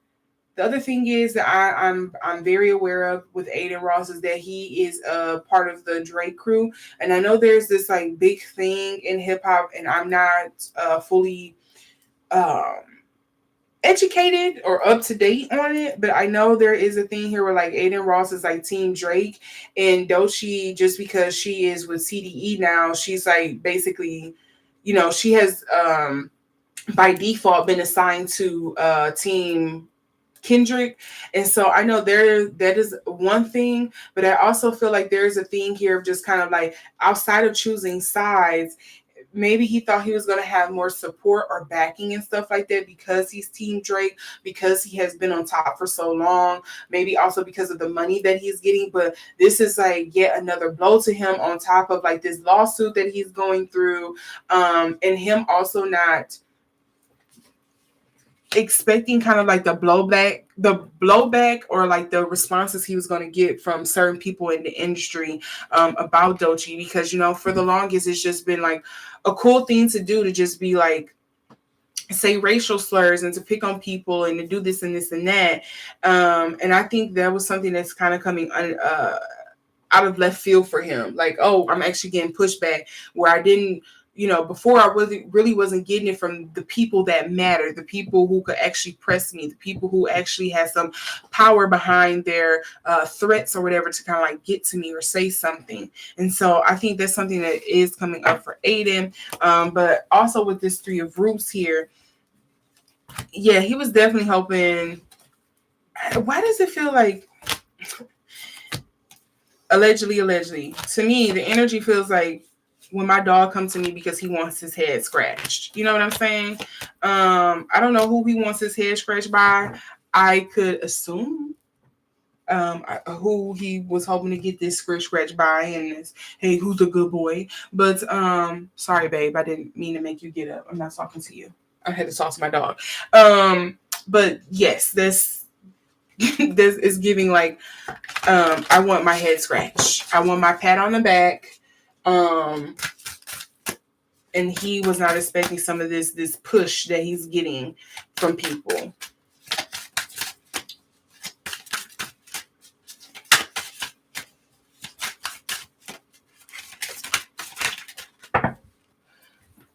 The other thing is that I'm very aware of with Adin Ross is that he is a part of the Drake crew, and I know there's this like big thing in hip hop, and I'm not fully um, educated or up to date on it, but I know there is a thing here where like Adin Ross is like Team Drake, and Doechii, just because she is with CDE now, she's like basically, she has by default been assigned to Team Kendrick. And so I know that is one thing, but I also feel like there's a thing here of just kind of like outside of choosing sides, maybe he thought he was going to have more support or backing and stuff like that because he's Team Drake, because he has been on top for so long, maybe also because of the money that he's getting. But this is like yet another blow to him on top of like this lawsuit that he's going through, and him also not expecting kind of like the blowback or like the responses he was going to get from certain people in the industry about Doechii, because for the longest it's just been like a cool thing to do, to just be like say racial slurs and to pick on people and to do this and this and that, and I think that was something that's kind of coming out of left field for him. Like, oh, I'm actually getting pushback where I didn't, before I wasn't getting it from the people that matter, the people who could actually press me, the people who actually had some power behind their threats or whatever to kind of like get to me or say something. And so I think that's something that is coming up for Adin. But also with this Three of Roots here, yeah, he was definitely helping. Why does it feel like allegedly, to me, the energy feels like when my dog comes to me because he wants his head scratched. You know what I'm saying? I don't know who he wants his head scratched by. I could assume who he was hoping to get this scratched by, and hey, who's a good boy? But sorry, babe, I didn't mean to make you get up. I'm not talking to you. I had to talk to my dog. But yes, this is giving like I want my head scratched. I want my pat on the back. And he was not expecting some of this push that he's getting from people.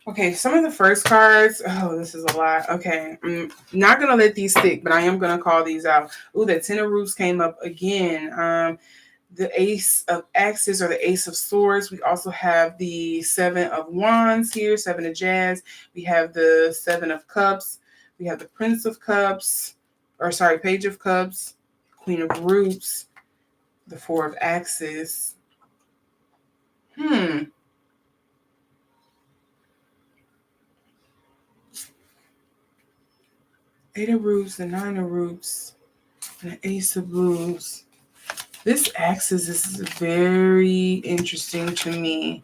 Okay, some of the first cards. Oh, this is a lot. Okay, I'm not going to let these stick, but I am going to call these out. Ooh, the Ten of Roots came up again. The Ace of Axes or the Ace of Swords. We also have the Seven of Wands here, Seven of Jazz. We have the Seven of Cups. We have the Prince of Cups, Page of Cups, Queen of Roots, the Four of Axes. Eight of Roots, the Nine of Roots, and the Ace of Blues. This axis is very interesting to me.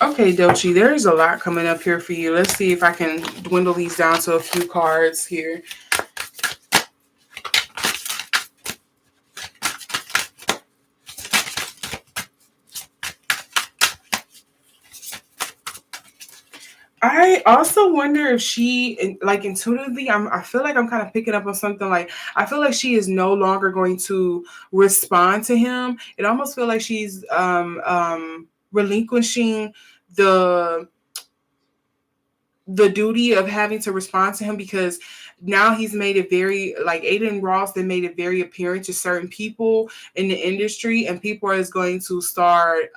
Okay, Doechii, there's a lot coming up here for you. Let's see if I can dwindle these down to a few cards here. I also wonder if she, like intuitively, I feel like I'm kind of picking up on something like, I feel like she is no longer going to respond to him. It almost feels like she's relinquishing the duty of having to respond to him, because now he's made it very, like Adin Ross, they made it very apparent to certain people in the industry, and people are going to start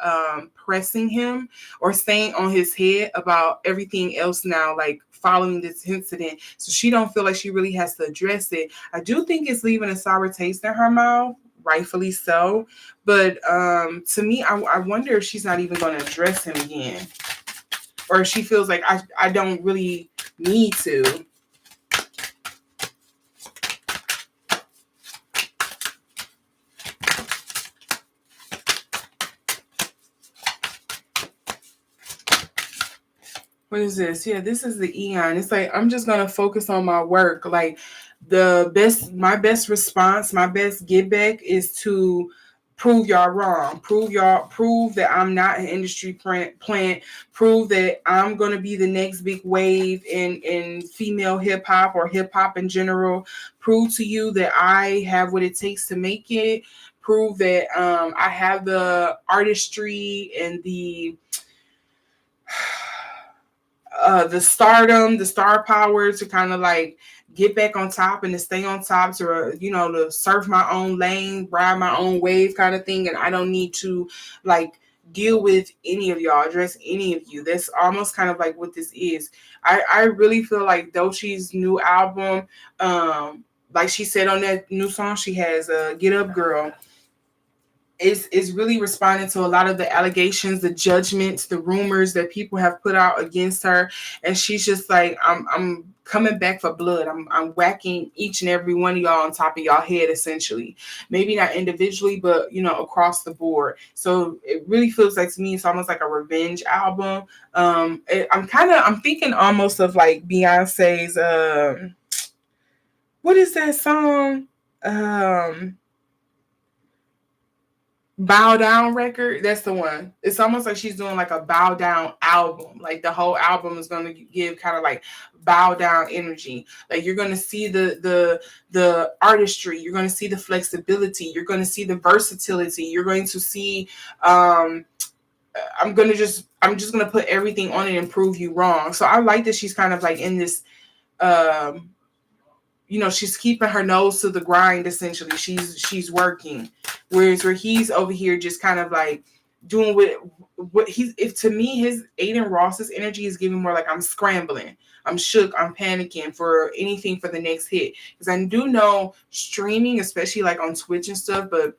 pressing him or staying on his head about everything else now, like following this incident. So she don't feel like she really has to address it. I do think it's leaving a sour taste in her mouth, rightfully so. But to me, I wonder if she's not even going to address him again. Or she feels like I don't really need to. What is this? Yeah, this is the Eon. It's like, I'm just going to focus on my work. Like my best response, my best give back is to prove y'all wrong. Prove that I'm not an industry plant. Prove that I'm gonna be the next big wave in female hip hop or hip hop in general. Prove to you that I have what it takes to make it. Prove that I have the artistry and the stardom, the star power to kind of like get back on top and to stay on top, to to surf my own lane, ride my own wave kind of thing. And I don't need to like deal with any of y'all, address any of you. That's almost kind of like what this is. I really feel like Doechii's new album, like she said on that new song she has, Get Up Girl, is really responding to a lot of the allegations, the judgments, the rumors that people have put out against her. And she's just like, I'm coming back for blood. I'm whacking each and every one of y'all on top of y'all head, essentially. Maybe not individually, but across the board. So it really feels like, to me, it's almost like a revenge album. I'm thinking almost of like Beyonce's what is that song? Bow Down record. That's the one. It's almost like she's doing like a bow down album. Like the whole album is going to give kind of like bow down energy. Like you're going to see the artistry, you're going to see the flexibility, you're going to see the versatility, you're going to see I'm just going to put everything on it and prove you wrong. So I like that she's kind of like in this she's keeping her nose to the grind, essentially. She's working. Whereas where he's over here just kind of like doing what to me, his Adin Ross's energy is giving more like, I'm scrambling, I'm shook, I'm panicking for anything for the next hit. Because I do know streaming, especially like on Twitch and stuff, but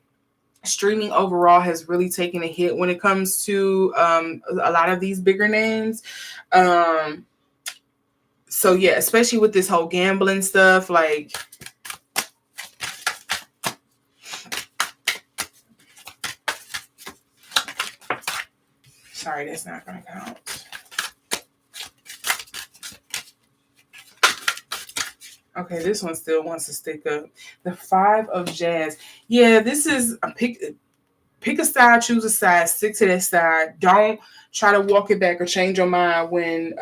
streaming overall has really taken a hit when it comes to a lot of these bigger names. So yeah, especially with this whole gambling stuff, like sorry, that's not gonna count. Okay, this one still wants to stick up. The 5 of Jazz. Yeah, this is a pick a side, choose a side, stick to that side. Don't try to walk it back or change your mind when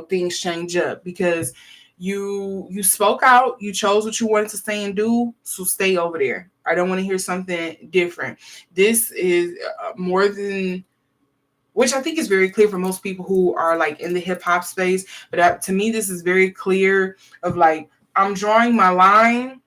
things change up, because you spoke out, you chose what you wanted to say and do, so stay over there. I don't want to hear something different. This is more than, which I think is very clear for most people who are like in the hip hop space, but to me this is very clear of like, I'm drawing my line.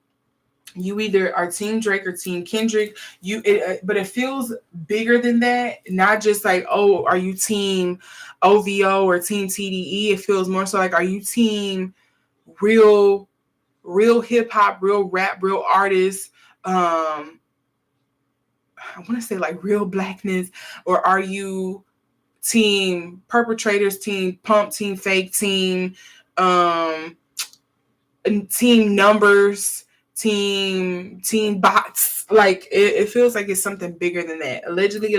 You either are Team Drake or Team Kendrick. But it feels bigger than that. Not just like, oh, are you Team OVO or Team TDE? It feels more so like, are you Team real hip hop, real rap, real artists? I want to say like real blackness, or are you Team perpetrators, Team pump, Team fake, Team numbers? Team bots? Like it feels like it's something bigger than that. Allegedly,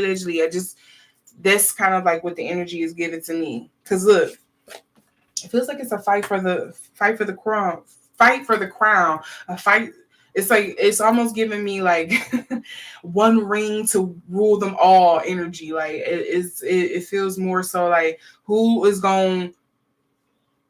that's kind of like what the energy is giving to me. Because look, it feels like it's a fight for the crown. A fight. It's like, it's almost giving me like one ring to rule them all energy. Like it feels more so like, who is going?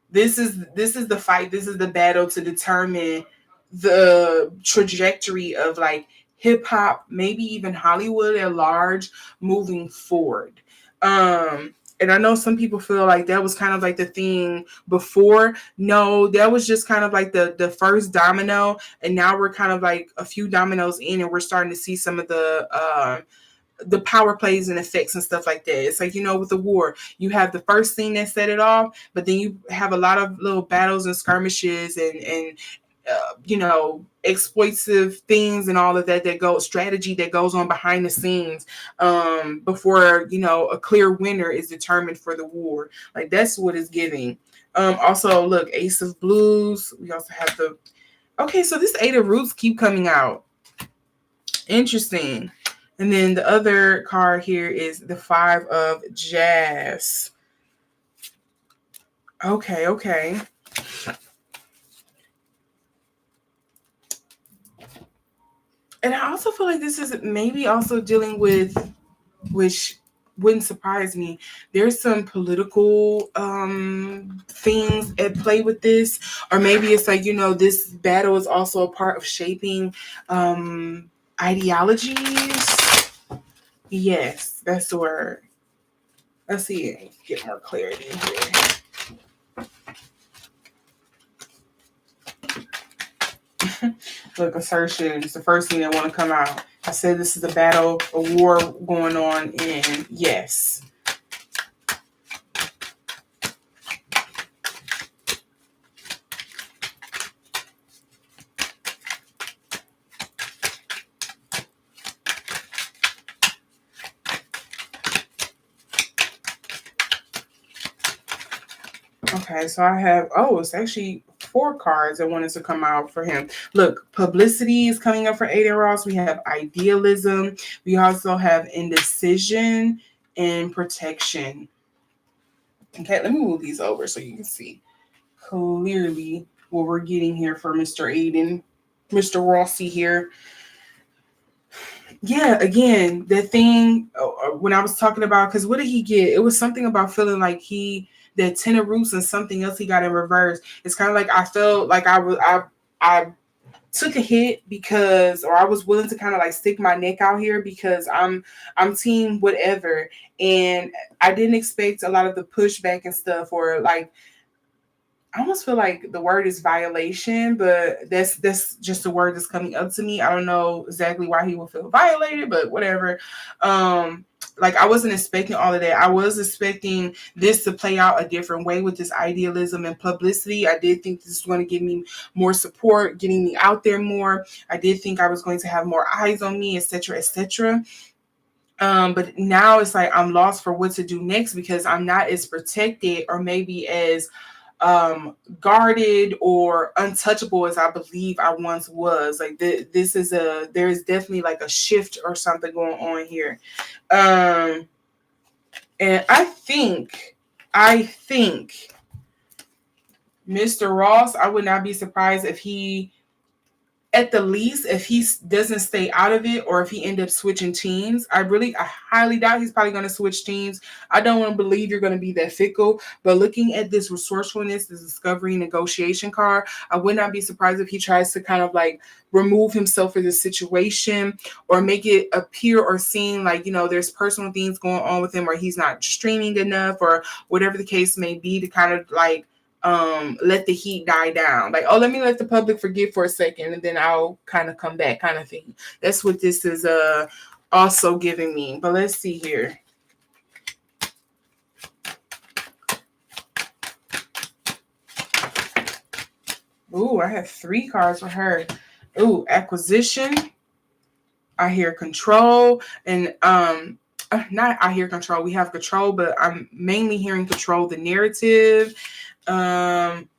This is the fight. This is the battle to determine the trajectory of like hip hop, maybe even Hollywood at large, moving forward. And I know some people feel like that was kind of like the thing before. No, that was just kind of like the first domino, and now we're kind of like a few dominoes in, and we're starting to see some of the power plays and effects and stuff like that. It's like, with the war, you have the first thing that set it off, but then you have a lot of little battles and skirmishes and exploitive things and all of that strategy that goes on behind the scenes before a clear winner is determined for the war. Like that's what it's giving. Also, look, Ace of Blues. We also have so this 8 of Roots keep coming out. Interesting. And then the other card here is the 5 of Jazz. Okay. And I also feel like this is maybe also dealing with, which wouldn't surprise me, there's some political things at play with this. Or maybe it's like, this battle is also a part of shaping ideologies. Yes, that's the word. Let's see, get more clarity here. Look, assertion is the first thing that want to come out. I said this is a battle, a war going on, and yes. Okay, so I have, it's actually 4 cards that wanted to come out for him. Look, publicity is coming up for Adin Ross. We have idealism. We also have indecision and protection. Okay, let me move these over so you can see clearly what we're getting here for Mr. Adin, Mr. Rossi here. Yeah, again, the thing when I was talking about, because what did he get? It was something about feeling like that 10 of roots and something else he got in reverse. It's kind of like I felt like I took a hit because, or I was willing to kind of like stick my neck out here because I'm team whatever, and I didn't expect a lot of the pushback and stuff, or like I almost feel like the word is violation, but that's just a word that's coming up to me. I don't know exactly why he would feel violated, but whatever. Like I wasn't expecting all of that. I was expecting this to play out a different way with this idealism and publicity. I did think this was going to give me more support, getting me out there more. I did think I was going to have more eyes on me, etc., etc. But now it's like I'm lost for what to do next because I'm not as protected or maybe as guarded or untouchable as I believe I once was. Like this is there is definitely like a shift or something going on here. And I think Mr. Ross, I would not be surprised if he, at the least, if he doesn't stay out of it or if he ends up switching teams. I highly doubt he's probably going to switch teams. I don't want to believe you're going to be that fickle, but looking at this resourcefulness, this discovery negotiation card, I would not be surprised if he tries to kind of like remove himself from the situation or make it appear or seem like, there's personal things going on with him or he's not streaming enough or whatever the case may be, to kind of like let the heat die down. Like, let me let the public forget for a second and then I'll kind of come back, kind of thing. That's what this is also giving me. But let's see here. Ooh, I have 3 cards for her. Ooh, acquisition. I hear control, and not I hear control. We have control, but I'm mainly hearing control the narrative.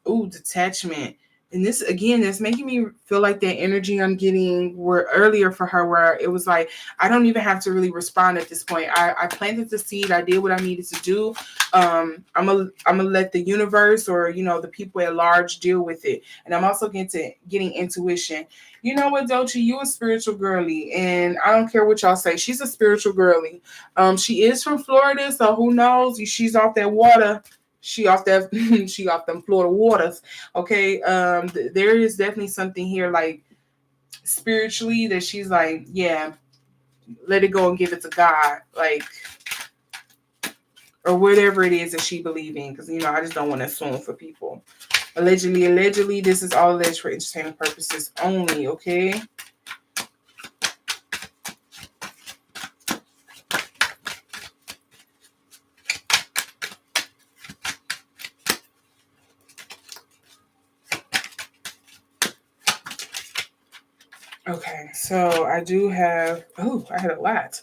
Detachment. And this, again, that's making me feel like that energy I'm getting were earlier for her, where it was like, I don't even have to really respond at this point. I planted the seed. I did what I needed to do. I'm gonna let the universe or, the people at large deal with it. And I'm also getting intuition. You know what, Doechii, you a spiritual girly, and I don't care what y'all say. She's a spiritual girly. She is from Florida, so who knows? She's off that water. She off them Florida waters. Okay. There is definitely something here, like spiritually, that she's like, yeah, let it go and give it to God, like, or whatever it is that she believes in. Because I just don't want to assume for people. Allegedly, this is all alleged for entertainment purposes only. Okay. Okay, so I do have, I had a lot.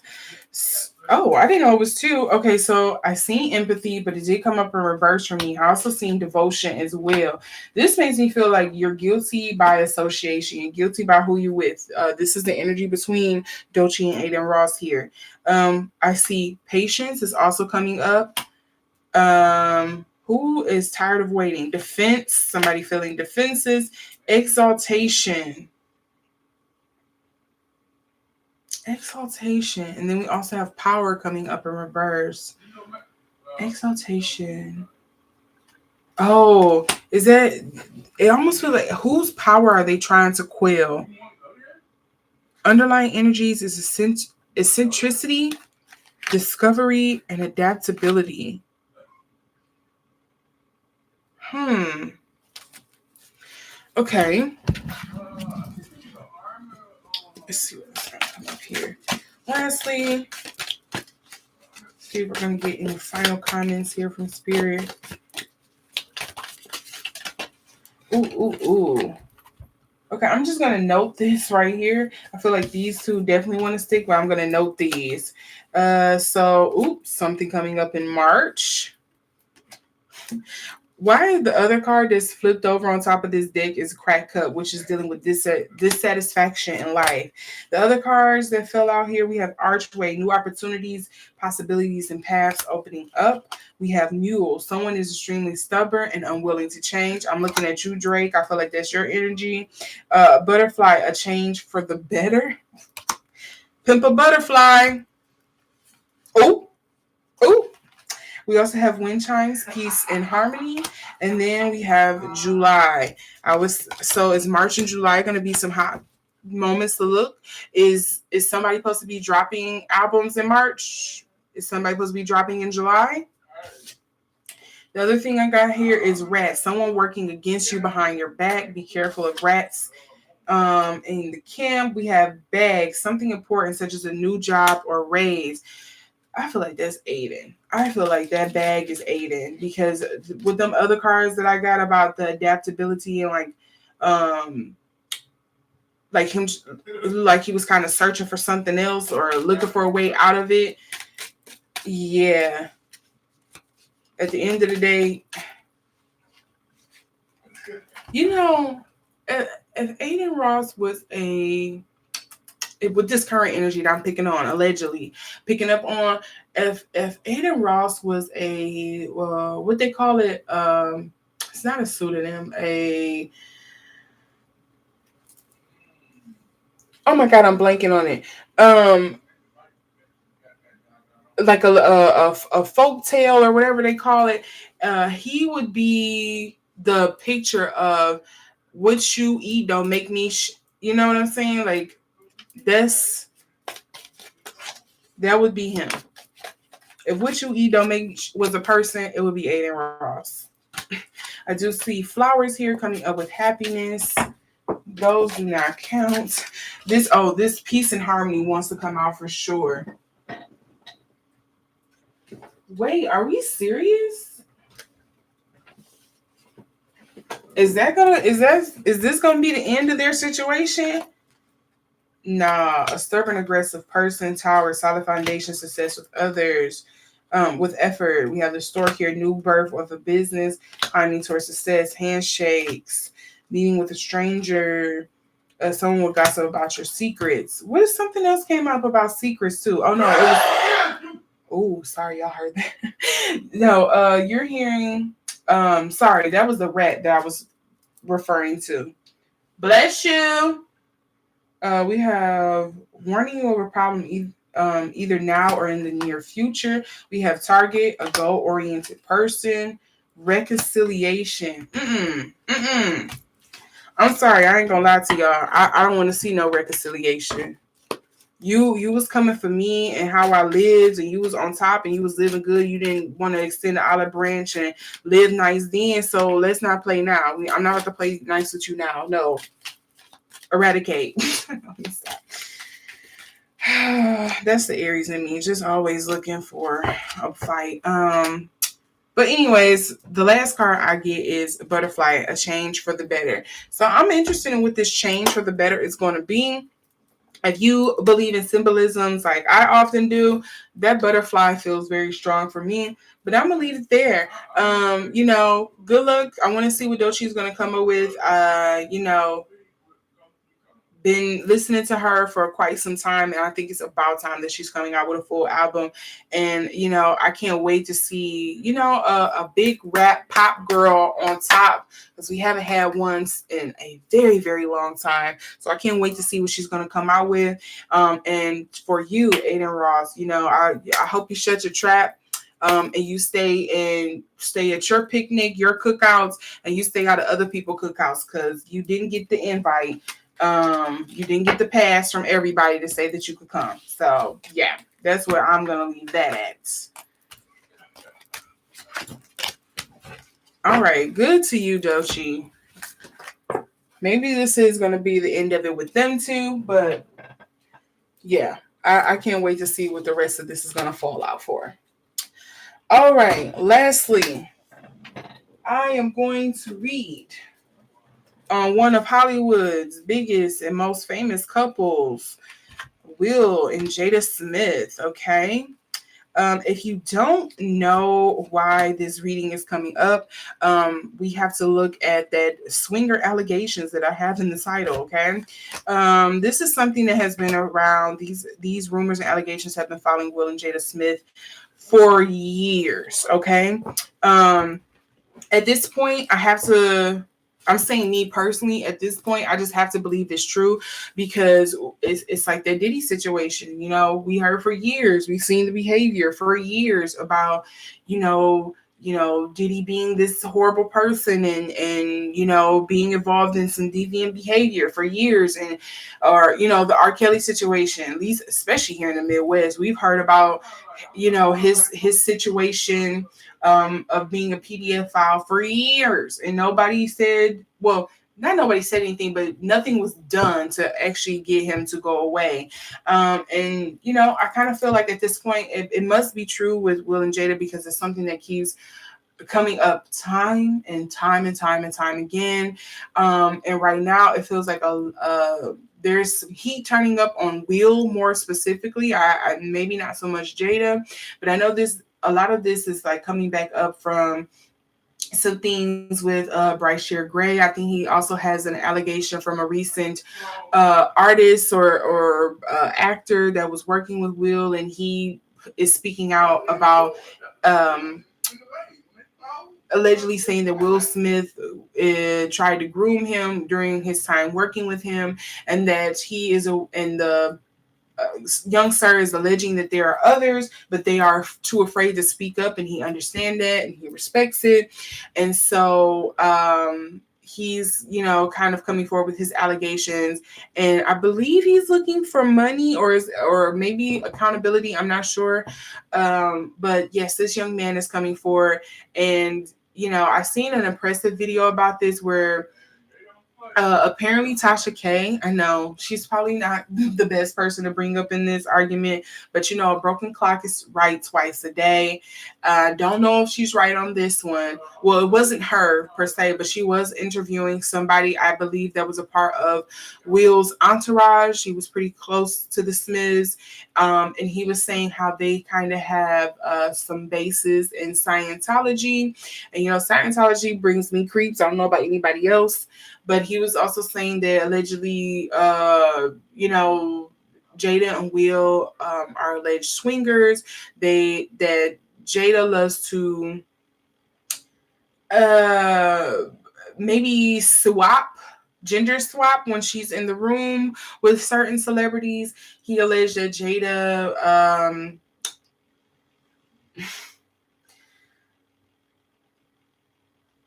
I didn't know it was 2. Okay, so I seen empathy, but it did come up in reverse for me. I also seen devotion as well. This makes me feel like you're guilty by association. You're guilty by who you're with. This is the energy between Doechii and Adin Ross here. I see patience is also coming up. Who is tired of waiting? Defense, somebody feeling defenses. Exaltation. Exaltation. And then we also have power coming up in reverse. Exaltation. Oh, is that... It almost feels like, whose power are they trying to quell? Underlying energies is eccentricity, discovery, and adaptability. Okay. Let's see what's going to come up here. Lastly, see if we're going to get any final comments here from Spirit. Ooh. Okay, I'm just going to note this right here. I feel like these two definitely want to stick, but I'm going to note these. Something coming up in March. Why the other card that's flipped over on top of this deck is Crack Cup, which is dealing with dissatisfaction in life. The other cards that fell out here, we have Archway, new opportunities, possibilities, and paths opening up. We have Mule, someone is extremely stubborn and unwilling to change. I'm looking at you, Drake. I feel like that's your energy. Butterfly, a change for the better. Pimp a butterfly. Oh. We also have Wind Chimes, Peace and Harmony. And then we have July. So is March and July going to be some hot moments to look? Is somebody supposed to be dropping albums in March? Is somebody supposed to be dropping in July? The other thing I got here is rats. Someone working against you behind your back. Be careful of rats. In the camp, we have bags. Something important such as a new job or raise. I feel like that's Adin. I feel like that bag is Adin, because with them other cards that I got about the adaptability and like him, like he was kind of searching for something else or looking for a way out of it. Yeah. At the end of the day, if Adin Ross was with this current energy that I'm picking on, allegedly picking up on, if Adin Ross was a what they call it, it's not a pseudonym, oh my god, I'm blanking on it, like a folk tale or whatever they call it, he would be the picture of what you eat don't make me you know what I'm saying, like that would be him. If what you eat don't make was a person, it would be Adin Ross. I do see flowers here coming up with happiness. Those do not count. This peace and harmony wants to come out for sure. Wait, are we serious? Is this gonna be the end of their situation? Nah, a stubborn, aggressive person, tower, solid foundation, success with others, with effort. We have the store here, new birth of a business, climbing towards success, handshakes, meeting with a stranger, someone will gossip about your secrets. What if something else came up about secrets too? Oh no, it was. Oh, sorry, y'all heard that. No, you're hearing. Sorry, that was the rat that I was referring to. Bless you. We have warning you of a problem either now or in the near future. We have target, a goal-oriented person, reconciliation. I'm sorry, I ain't gonna lie to y'all. I don't want to see no reconciliation. You was coming for me and how I lived, and you was on top and you was living good. You didn't want to extend the olive branch and live nice then. So let's not play now. I'm not about to play nice with you now. No. Eradicate. That's the Aries in me, just always looking for a fight. But anyways, the last card I get is Butterfly, a change for the better. So I'm interested in what this change for the better is going to be. If you believe in symbolisms like I often do, that butterfly feels very strong for me. But I'm gonna leave it there. Good luck. I want to see what Doechii is gonna come up with. been listening to her for quite some time, and I think it's about time that she's coming out with a full album. And I can't wait to see a big rap pop girl on top, because we haven't had one in a very, very long time. So I can't wait to see what she's going to come out with. And for you, Adin Ross, I hope you shut your trap. And you stay at your picnic, your cookouts, and you stay out of other people's cookouts, because you didn't get the invite. You didn't get the pass from everybody to say that you could come. So yeah, that's where I'm gonna leave that at. All right, good to you, Doechii. Maybe this is gonna be the end of it with them two, but yeah, I can't wait to see what the rest of this is gonna fall out for. All right, lastly, I am going to read on one of Hollywood's biggest and most famous couples, Will and Jada Smith. Okay. If you don't know why this reading is coming up, we have to look at that swinger allegations that I have in the title. Okay. This is something that has been around. These rumors and allegations have been following Will and Jada Smith for years. Okay. At this point, I'm saying, me personally, at this point, I just have to believe it's true, because it's like that Diddy situation. We heard for years, we've seen the behavior for years about, Diddy being this horrible person and being involved in some deviant behavior for years, or the R. Kelly situation, at least especially here in the Midwest, we've heard about his situation of being a PDF file for years, and nobody said, well, not nobody said anything, but nothing was done to actually get him to go away. And I kind of feel like at this point it must be true with Will and Jada, because it's something that keeps coming up time and time again. And right now it feels like there's some heat turning up on Will more specifically. I maybe not so much Jada, but I know a lot of this is like coming back up from some things with Bryce Gray. I think he also has an allegation from a recent artist or actor that was working with Will, and he is speaking out about allegedly saying that Will Smith tried to groom him during his time working with him, and that he is and the young sir is alleging that there are others, but they are too afraid to speak up, and he understands that and he respects it. And so he's kind of coming forward with his allegations, and I believe he's looking for money or maybe accountability. I'm not sure, but yes, this young man is coming forward. And I've seen an impressive video about this where apparently Tasha K, I know she's probably not the best person to bring up in this argument, but a broken clock is right twice a day. Don't know if she's right on this one. Well, it wasn't her per se, but she was interviewing somebody, I believe, that was a part of Will's entourage. He was pretty close to the Smiths, and he was saying how they kind of have some bases in Scientology. And Scientology brings me creeps. I don't know about anybody else, but he was also saying that allegedly, Jada and Will are alleged swingers. That Jada loves to maybe gender swap when she's in the room with certain celebrities. He alleged that Jada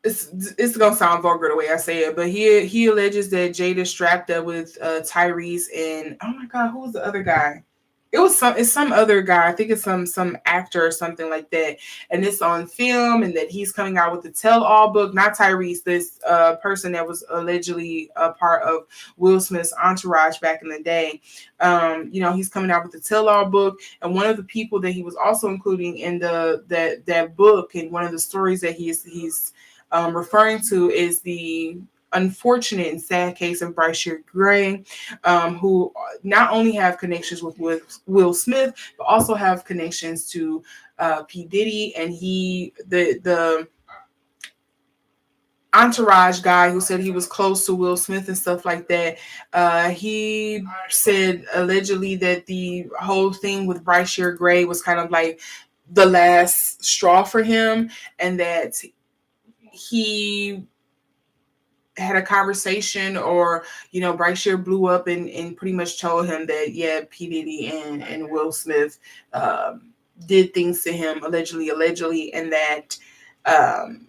it's gonna sound vulgar the way I say it, but he alleges that Jada strapped up with Tyrese and, oh my God, who was the other guy? It's some other guy. I think it's some actor or something like that, and it's on film, and that he's coming out with the tell-all book. Not Tyrese, this person that was allegedly a part of Will Smith's entourage back in the day. He's coming out with the tell-all book, and one of the people that he was also including in that book, and one of the stories that he's referring to is the unfortunate and sad case of Bryce Gray, who not only have connections with Will Smith, but also have connections to P. Diddy. And entourage guy who said he was close to Will Smith and stuff like that. He said allegedly that the whole thing with Brightshire Gray was kind of like the last straw for him, and that he had a conversation, or Brightshire blew up and pretty much told him that P. Diddy and Will Smith did things to him allegedly, and that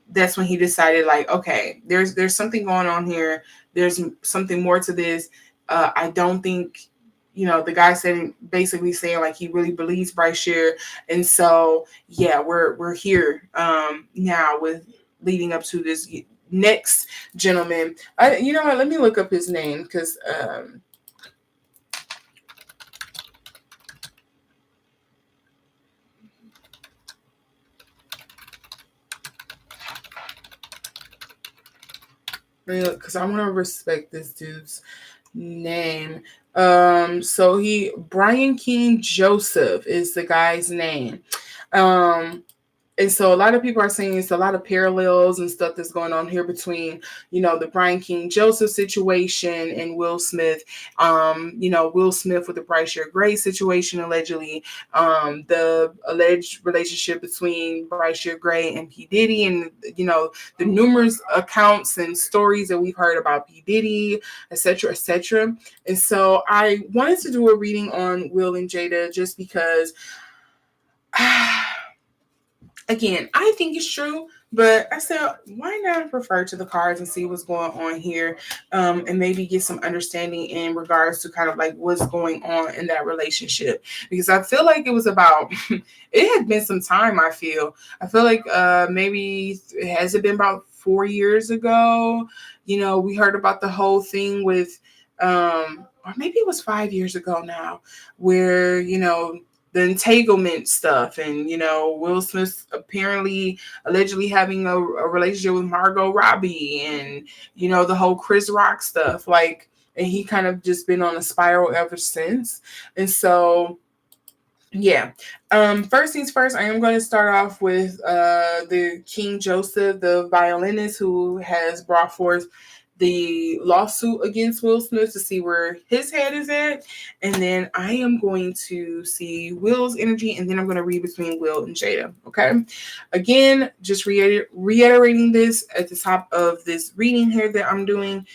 that's when he decided, like, okay, there's something going on here. There's something more to this. I don't think, the guy said, basically saying like he really believes Brightshire, and so we're here now with leading up to this next gentleman. You know what? Let me look up his name, because I want to respect this dude's name. So Brian King Joseph is the guy's name. And so a lot of people are saying it's a lot of parallels and stuff that's going on here between, the Brian King Joseph situation and Will Smith. Will Smith with the Brightshire Gray situation, allegedly. The alleged relationship between Brightshire Gray and P. Diddy, and, the numerous accounts and stories that we've heard about P. Diddy, etc., etc. And so I wanted to do a reading on Will and Jada just because... Again, I think it's true, but I said, why not refer to the cards and see what's going on here, and maybe get some understanding in regards to kind of like what's going on in that relationship. Because I feel like it was about, it had been some time, I feel like maybe, has it been about 4 years ago? We heard about the whole thing with, or maybe it was 5 years ago now, where, the entanglement stuff, and Will Smith allegedly having a relationship with Margot Robbie, and the whole Chris Rock stuff, like, and he kind of just been on a spiral ever since. And so first things first, I am going to start off with the King Joseph, the violinist, who has brought forth the lawsuit against Will Smith to see where his head is at. And then I am going to see Will's energy, and then I'm going to read between Will and Jada. Okay. Again, just reiterating this at the top of this reading here that I'm doing.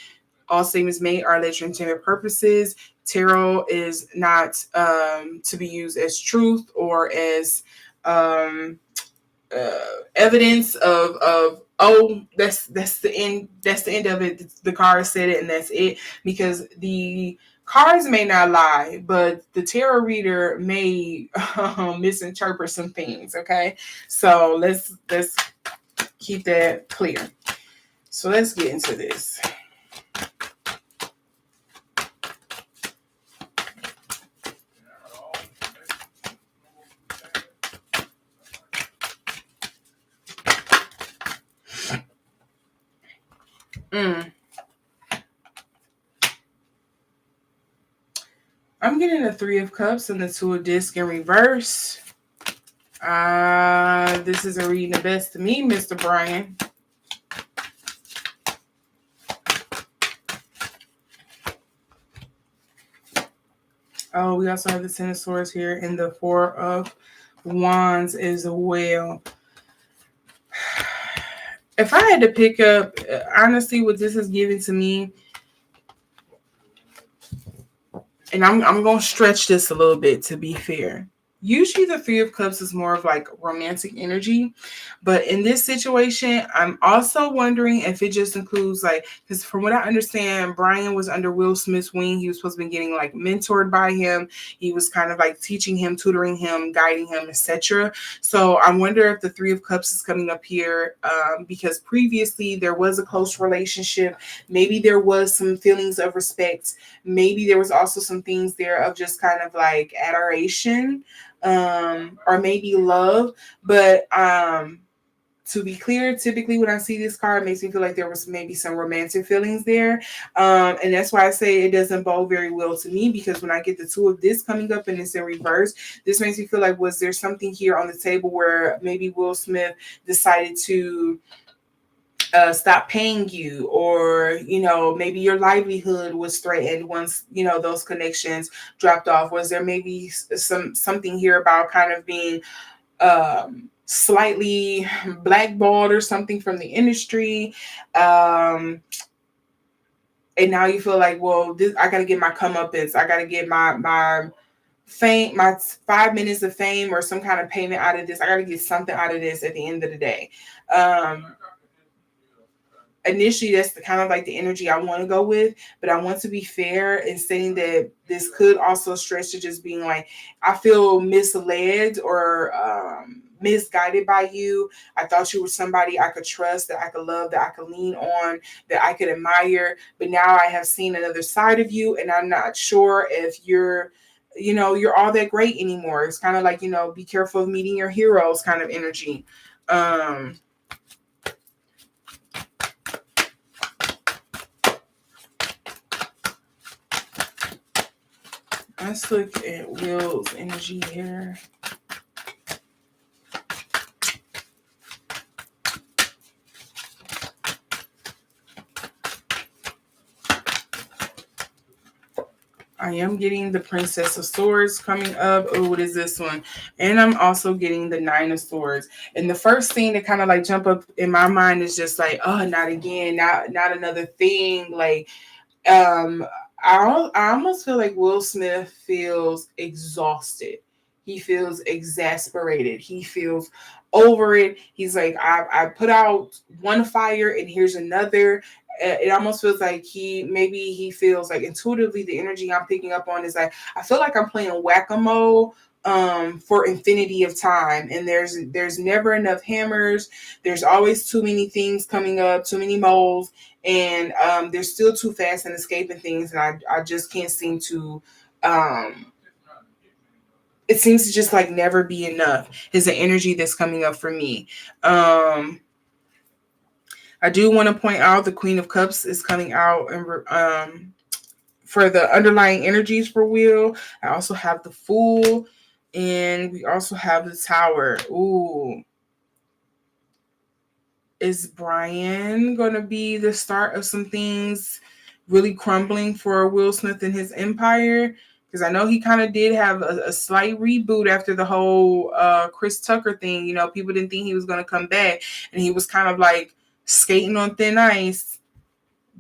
All statements made are alleged for entertainment purposes. Tarot is not to be used as truth or as evidence of that's the end of it. The cards said it, and that's it. Because the cards may not lie, but the tarot reader may misinterpret some things. Okay, so let's keep that clear. So let's get into this. I'm getting a 3 of Cups and the 2 of Discs in reverse. This is a reading the best to me, Mr. Brian. Oh, we also have the Ten of Swords here and the 4 of Wands as well. If I had to pick up, honestly, what this is giving to me, and I'm going to stretch this a little bit to be fair. Usually the 3 of Cups is more of like romantic energy. But in this situation, I'm also wondering if it just includes, like, because from what I understand, Brian was under Will Smith's wing. He was supposed to be getting like mentored by him. He was kind of like teaching him, tutoring him, guiding him, etc. So I wonder if the 3 of Cups is coming up here because previously there was a close relationship. Maybe there was some feelings of respect. Maybe there was also some things there of just kind of like adoration. Or maybe love, but to be clear, typically when I see this card, it makes me feel like there was maybe some romantic feelings there, and that's why I say it doesn't bode very well to me, because when I get the 2 of this coming up and it's in reverse, this makes me feel like, was there something here on the table where maybe Will Smith decided to stop paying you, or maybe your livelihood was threatened once those connections dropped off. Was there maybe something here about kind of being slightly blackballed or something from the industry, and now you feel like, well, I gotta get my comeuppance, I gotta get my fame, my 5 minutes of fame or some kind of payment out of this. I gotta get something out of this at the end of the day. Initially, that's the kind of like the energy I want to go with, but I want to be fair in saying that this could also stretch to just being like, I feel misled or misguided by you. I thought you were somebody I could trust, that I could love, that I could lean on, that I could admire, but now I have seen another side of you, and I'm not sure if you're all that great anymore. It's kind of like, be careful of meeting your heroes kind of energy. Let's look at Will's energy here. I am getting the Princess of Swords coming up. Oh, what is this one? And I'm also getting the Nine of Swords. And the first thing that kind of like jump up in my mind is just like, oh, not again, not another thing. Like, I almost feel like Will Smith feels exhausted. He feels exasperated. He feels over it. He's like, I put out one fire and here's another. It almost feels like he feels like intuitively the energy I'm picking up on is like, I feel like I'm playing whack-a-mole for infinity of time, and there's never enough hammers. There's always too many things coming up, too many moles, and they're still too fast in escaping things, and I just can't seem to it seems to just like never be enough is the energy that's coming up for me. I do want to point out the Queen of Cups is coming out, and for the underlying energies for Will. I also have the Fool, and we also have the Tower. Ooh. Is Brian going to be the start of some things really crumbling for Will Smith and his empire? Because I know he kind of did have a slight reboot after the whole Chris Tucker thing. People didn't think he was going to come back, and he was kind of like skating on thin ice.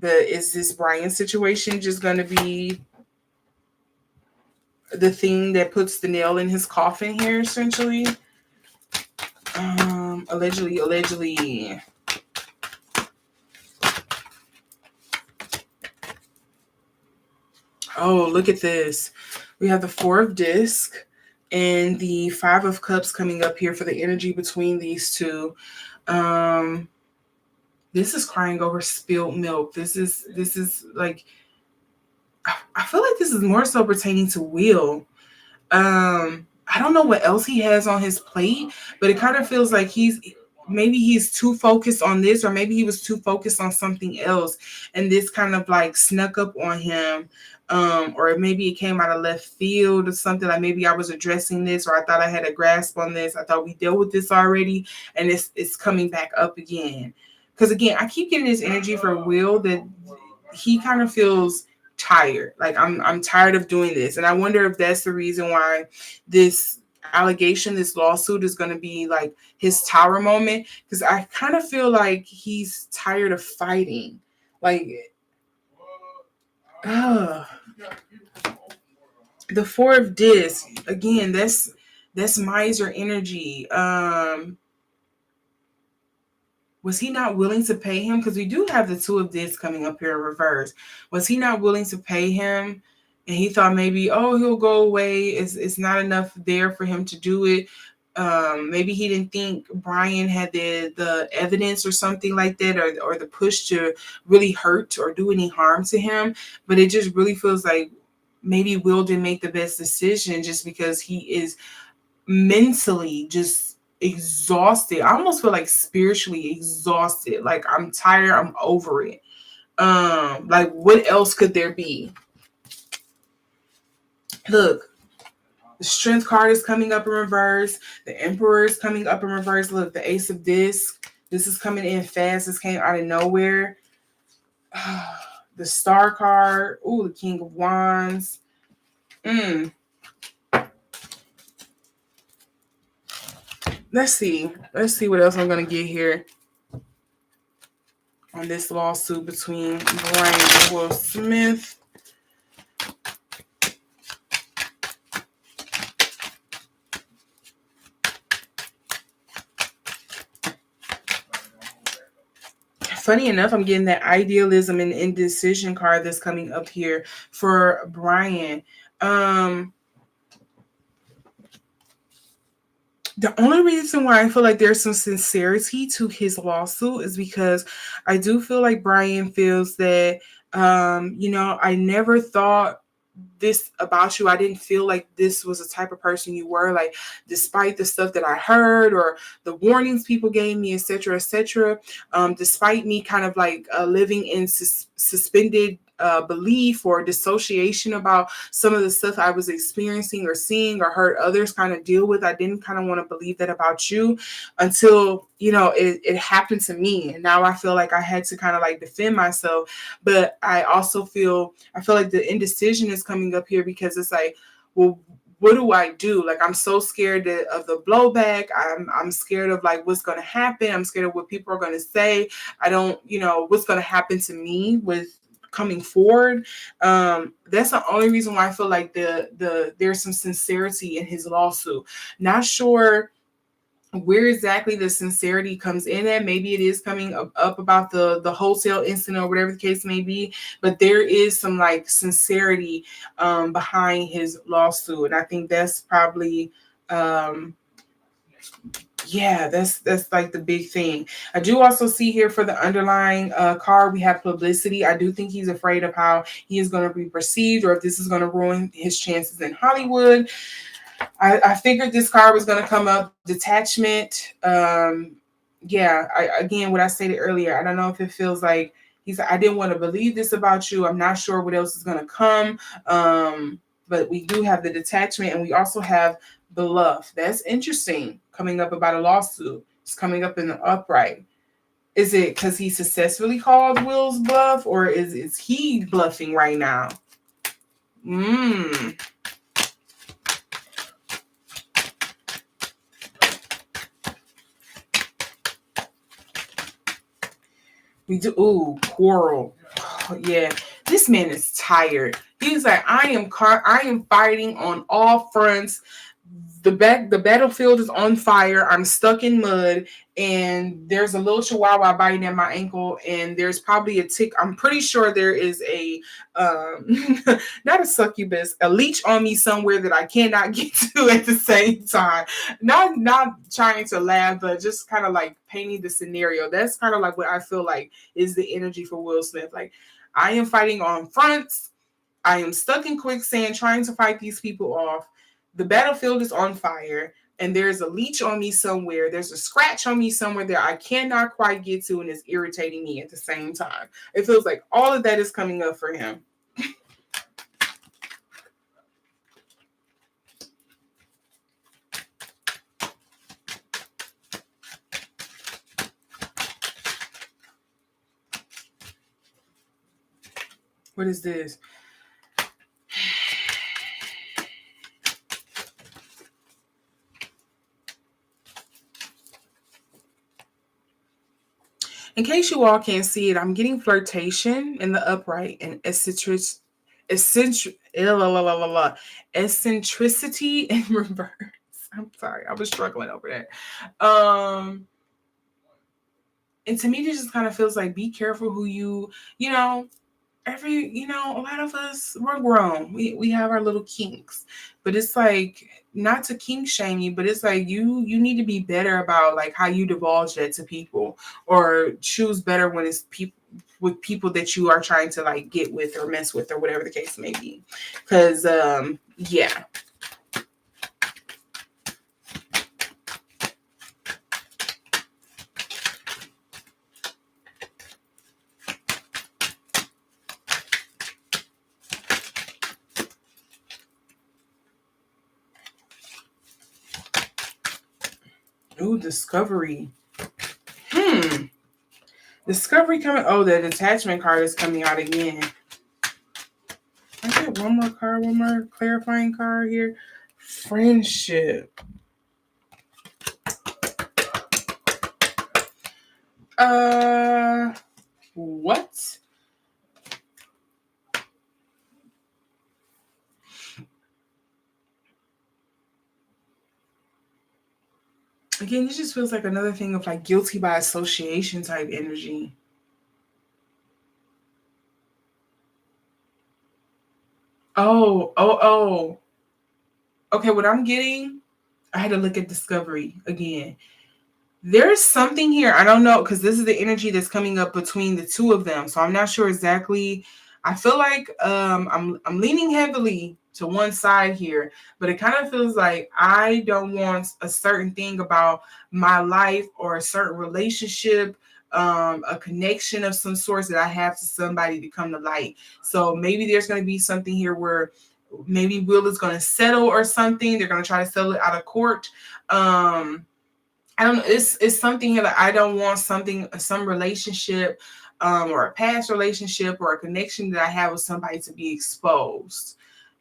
But is this Brian situation just going to be the thing that puts the nail in his coffin here, essentially? Allegedly. Oh, look at this. We have the Four of Disc and the Five of Cups coming up here for the energy between these two. This is crying over spilled milk. This is like, I feel like this is more so pertaining to Will. I don't know what else he has on his plate, but it kind of feels like maybe he's too focused on this, or maybe he was too focused on something else, and this kind of like snuck up on him. Or maybe it came out of left field or something, like maybe I was addressing this, or I thought I had a grasp on this. I thought we dealt with this already, and it's coming back up again. Because again, I keep getting this energy for Will that he kind of feels tired. Like I'm tired of doing this. And I wonder if that's the reason why this allegation, this lawsuit is going to be like his tower moment. Because I kind of feel like he's tired of fighting. Like, the Four of Discs, again, that's miser energy. Was he not willing to pay him? Because we do have the Two of Discs coming up here in reverse. Was he not willing to pay him? And he thought maybe, he'll go away. It's not enough there for him to do it. Maybe he didn't think Brian had the evidence or something like that, or the push to really hurt or do any harm to him. But it just really feels like maybe Will didn't make the best decision just because he is mentally just exhausted. I almost feel like spiritually exhausted. Like, I'm tired. I'm over it. Like, what else could there be? Look, the Strength card is coming up in reverse. The Emperor is coming up in reverse. Look, the Ace of Discs. This is coming in fast. This came out of nowhere. The Star card. Ooh, the King of Wands. Let's see. Let's see what else I'm going to get here on this lawsuit between Brian and Will Smith. Funny enough, I'm getting that idealism and indecision card that's coming up here for Brian. The only reason why I feel like there's some sincerity to his lawsuit is because I do feel like Brian feels that, I never thought this about you. I didn't feel like this was the type of person you were. Like, despite the stuff that I heard or the warnings people gave me, etc., despite me kind of like living in suspended belief or dissociation about some of the stuff I was experiencing or seeing or heard others kind of deal with, I didn't kind of want to believe that about you until, it happened to me. And now I feel like I had to kind of like defend myself. But I also feel like the indecision is coming up here because it's like, well, what do I do? Like, I'm so scared of the blowback. I'm scared of like what's going to happen. I'm scared of what people are going to say. I don't, what's going to happen to me with coming forward. That's the only reason why I feel like there's some sincerity in his lawsuit. Not sure where exactly the sincerity comes in at. Maybe it is coming up about the wholesale incident or whatever the case may be, but there is some like sincerity behind his lawsuit. And I think that's probably that's like the big thing. I do also see here for the underlying card, we have publicity. I do think he's afraid of how he is going to be perceived or if this is going to ruin his chances in Hollywood. I figured this card was going to come up. Detachment. Again, what I stated earlier, I don't know if it feels like I didn't want to believe this about you. I'm not sure what else is going to come. But we do have the detachment and we also have bluff. That's interesting. Coming up about a lawsuit. It's coming up in the upright. Is it because he successfully called Will's bluff or is he bluffing right now? We do. Ooh, quarrel. Oh, yeah, this man is tired. He's like, I am fighting on all fronts. The battlefield is on fire. I'm stuck in mud, and there's a little chihuahua biting at my ankle, and there's probably a tick. I'm pretty sure there is a not a succubus, a leech on me somewhere that I cannot get to at the same time. Not trying to laugh, but just kind of like painting the scenario. That's kind of like what I feel like is the energy for Will Smith. Like, I am fighting on fronts. I am stuck in quicksand trying to fight these people off. The battlefield is on fire, and there's a leech on me somewhere. There's a scratch on me somewhere that I cannot quite get to, and it's irritating me at the same time. It feels like all of that is coming up for him. What is this? In case you all can't see it, I'm getting flirtation in the upright and eccentricity in reverse. I'm sorry, I was struggling over that. And to me, this just kind of feels like be careful who a lot of us, we're grown. We have our little kinks. But it's like, not to kink shame you, but it's like you need to be better about like how you divulge that to people, or choose better when it's people that you are trying to like get with or mess with or whatever the case may be. Because yeah. Ooh, discovery. Discovery coming. Oh, the detachment card is coming out again. I get one more card, one more clarifying card here. Friendship. What? Again, this just feels like another thing of like guilty by association type energy. Oh. Okay, what I'm getting, I had to look at Discovery again. There's something here. I don't know, because this is the energy that's coming up between the two of them. So I'm not sure exactly. I feel like I'm leaning heavily to one side here, but it kind of feels like I don't want a certain thing about my life or a certain relationship, a connection of some sort that I have to somebody to come to light. So maybe there's going to be something here where maybe Will is going to settle or something. They're going to try to settle it out of court. I don't know. It's something here that I don't want some relationship, or a past relationship or a connection that I have with somebody to be exposed.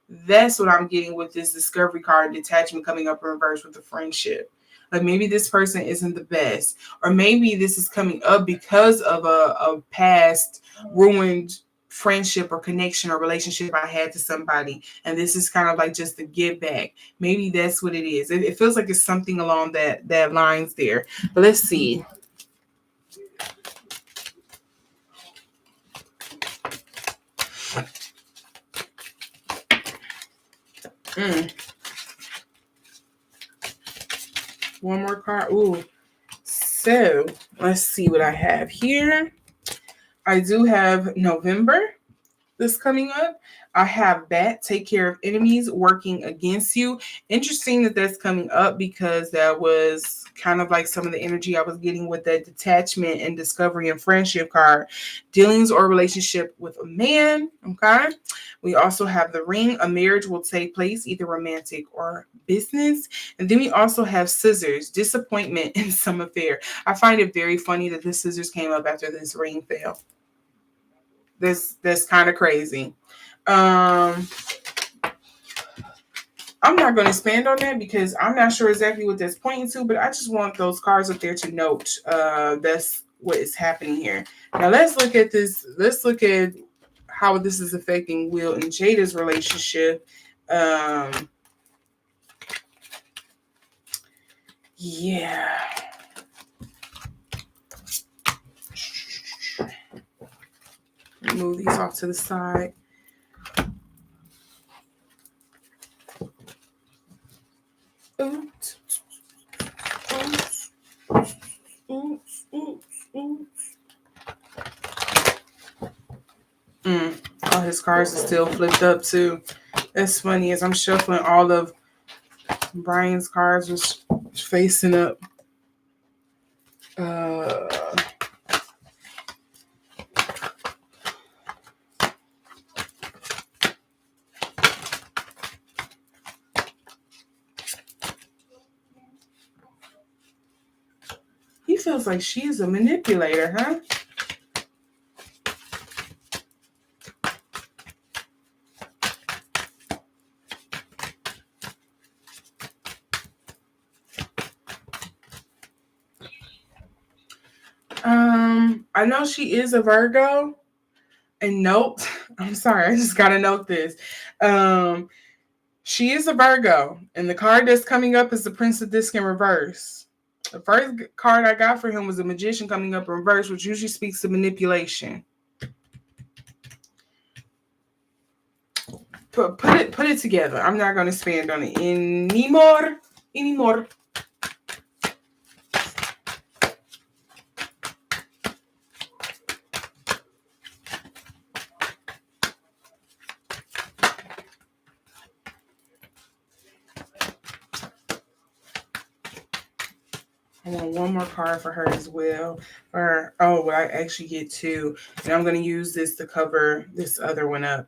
That's what I'm getting with this Discovery card, detachment coming up in reverse with the friendship. Like maybe this person isn't the best, or maybe this is coming up because of a past ruined friendship or connection or relationship I had to somebody, and this is kind of like just a give back. Maybe that's what it is. It feels like it's something along that lines there. But let's see. One more card. Ooh. So let's see what I have here. I do have November that's coming up. I have that. Take care of enemies working against you. Interesting that that's coming up, because that was kind of like some of the energy I was getting with that detachment and discovery and friendship card. Dealings or relationship with a man. Okay. We also have the ring. A marriage will take place, either romantic or business. And then we also have scissors. Disappointment in some affair. I find it very funny that the scissors came up after this ring fell. That's kind of crazy. I'm not going to expand on that because I'm not sure exactly what that's pointing to, but I just want those cards up there to note that's what is happening here. Now let's look at this. Let's look at how this is affecting Will and Jada's relationship. Yeah. Move these off to the side. Oops. All his cards are still flipped up too. That's funny, as I'm shuffling all of Brian's cards was facing up. He feels like she's a manipulator, huh? I know she is a Virgo. And note, I'm sorry, I just gotta note this. She is a Virgo, and the card that's coming up is the Prince of Disc in reverse. The first card I got for him was the Magician coming up in reverse, which usually speaks to manipulation. Put it together. I'm not gonna expand on it anymore. I want one more card for her as well. Or well, I actually get two, and I'm gonna use this to cover this other one up.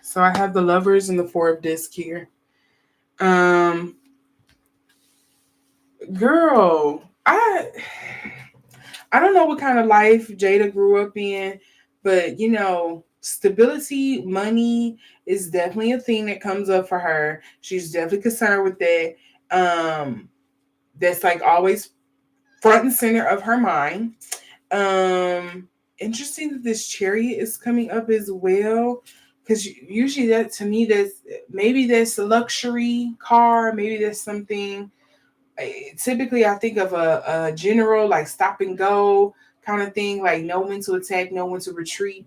So I have the Lovers and the Four of Disc here. Girl, I don't know what kind of life Jada grew up in, but stability, money is definitely a thing that comes up for her. She's definitely concerned with that. That's like always front and center of her mind. Um, Interesting that this chariot is coming up as well, because usually that to me that's a luxury car, maybe that's something. Typically, I think of a general like stop and go kind of thing, like know when to attack, know when to retreat,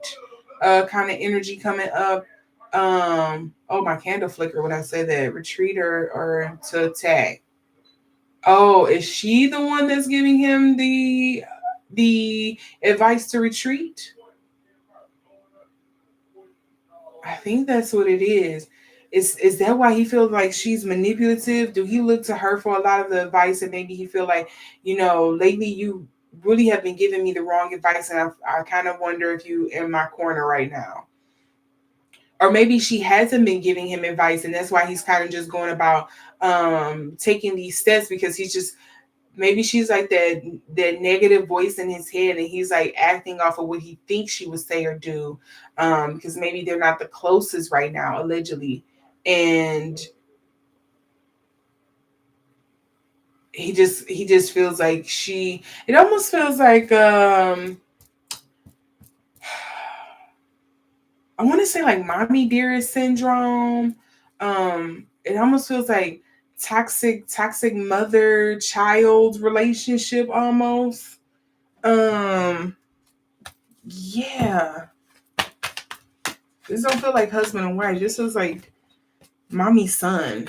kind of energy coming up. Oh, my candle flicker when I say that retreat or to attack. Oh, is she the one that's giving him the advice to retreat? I think that's what it is. Is that why he feels like she's manipulative? Do he look to her for a lot of the advice, and maybe he feel like, lately you really have been giving me the wrong advice, and I kind of wonder if you in my corner right now. Or maybe she hasn't been giving him advice, and that's why he's kind of just going about taking these steps, because he's just, maybe she's like that negative voice in his head, and he's like acting off of what he thinks she would say or do, because maybe they're not the closest right now, allegedly. And he just feels like it almost feels like I want to say like mommy dearest syndrome. It almost feels like toxic mother child relationship almost. um Yeah, this don't feel like husband and wife. This feels like mommy son.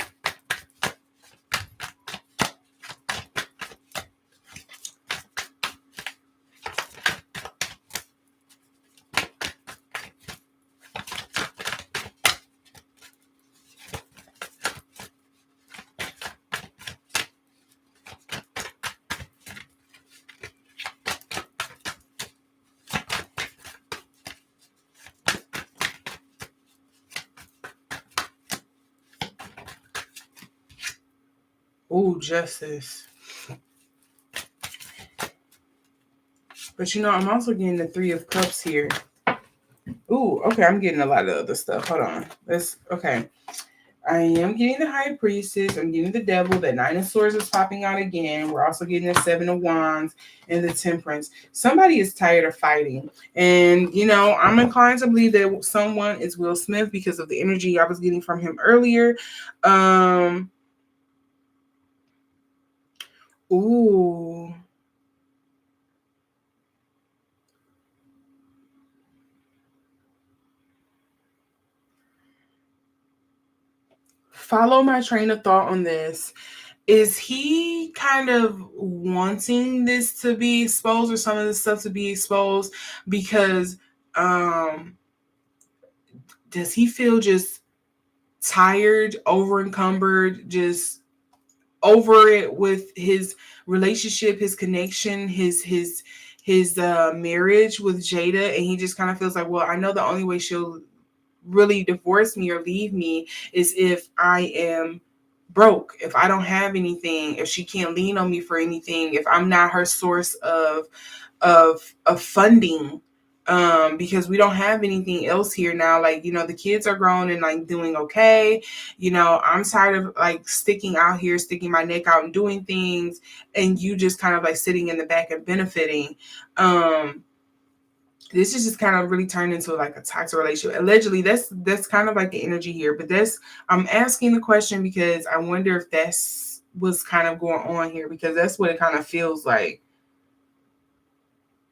Ooh, justice. But I'm also getting the 3 of Cups here. Ooh, okay, I'm getting a lot of other stuff. Hold on. Let's okay. I am getting the High Priestess. I'm getting the Devil. That 9 of Swords is popping out again. We're also getting the 7 of Wands and the Temperance. Somebody is tired of fighting. And, I'm inclined to believe that someone is Will Smith because of the energy I was getting from him earlier. Ooh. Follow my train of thought on this. Is he kind of wanting this to be exposed, or some of this stuff to be exposed, because does he feel just tired, over encumbered, just over it with his relationship, his connection, his marriage with Jada, and he just kind of feels like, well, I know the only way she'll really divorce me or leave me is if I am broke, if I don't have anything, if she can't lean on me for anything, if I'm not her source of funding, because we don't have anything else here now. Like, the kids are grown and like doing okay. I'm tired of like sticking out here, sticking my neck out and doing things, and you just kind of like sitting in the back and benefiting. This is just kind of really turned into like a toxic relationship. Allegedly, that's kind of like the energy here. But I'm asking the question because I wonder if that's what's kind of going on here, because that's what it kind of feels like.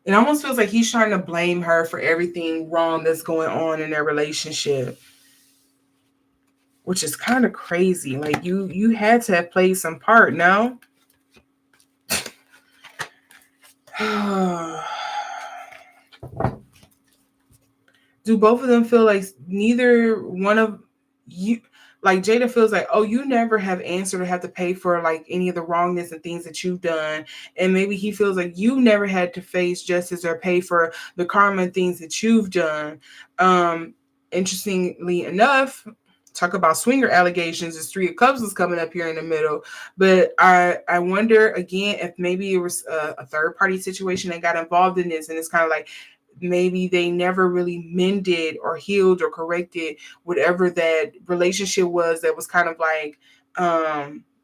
It almost feels like he's trying to blame her for everything wrong that's going on in their relationship, which is kind of crazy. Like you had to have played some part, no? Do both of them feel like neither one of you, like Jada feels like, oh, you never have answered or have to pay for like any of the wrongness and things that you've done, and maybe he feels like you never had to face justice or pay for the karma and things that you've done. Interestingly enough, talk about swinger allegations. This 3 of Cups is coming up here in the middle. But I wonder, again, if maybe it was a third-party situation that got involved in this. And it's kind of like maybe they never really mended or healed or corrected whatever that relationship was that was kind of like,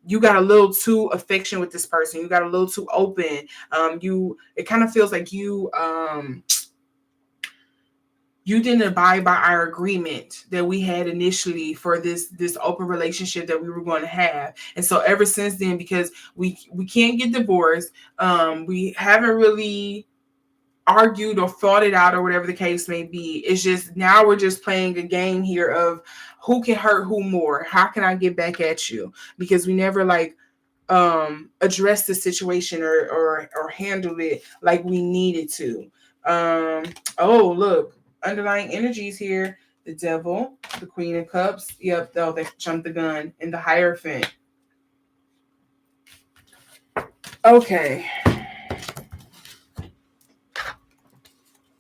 you got a little too affection with this person. You got a little too open. It kind of feels like you didn't abide by our agreement that we had initially for this open relationship that we were going to have. And so ever since then, because we can't get divorced, we haven't really argued or fought it out or whatever the case may be. It's just now we're just playing a game here of who can hurt who more. How can I get back at you? Because we never like address the situation or handle it like we needed to. Oh, look, underlying energies here. The Devil, the Queen of Cups. Yep, though they jumped the gun. And the Hierophant. Okay.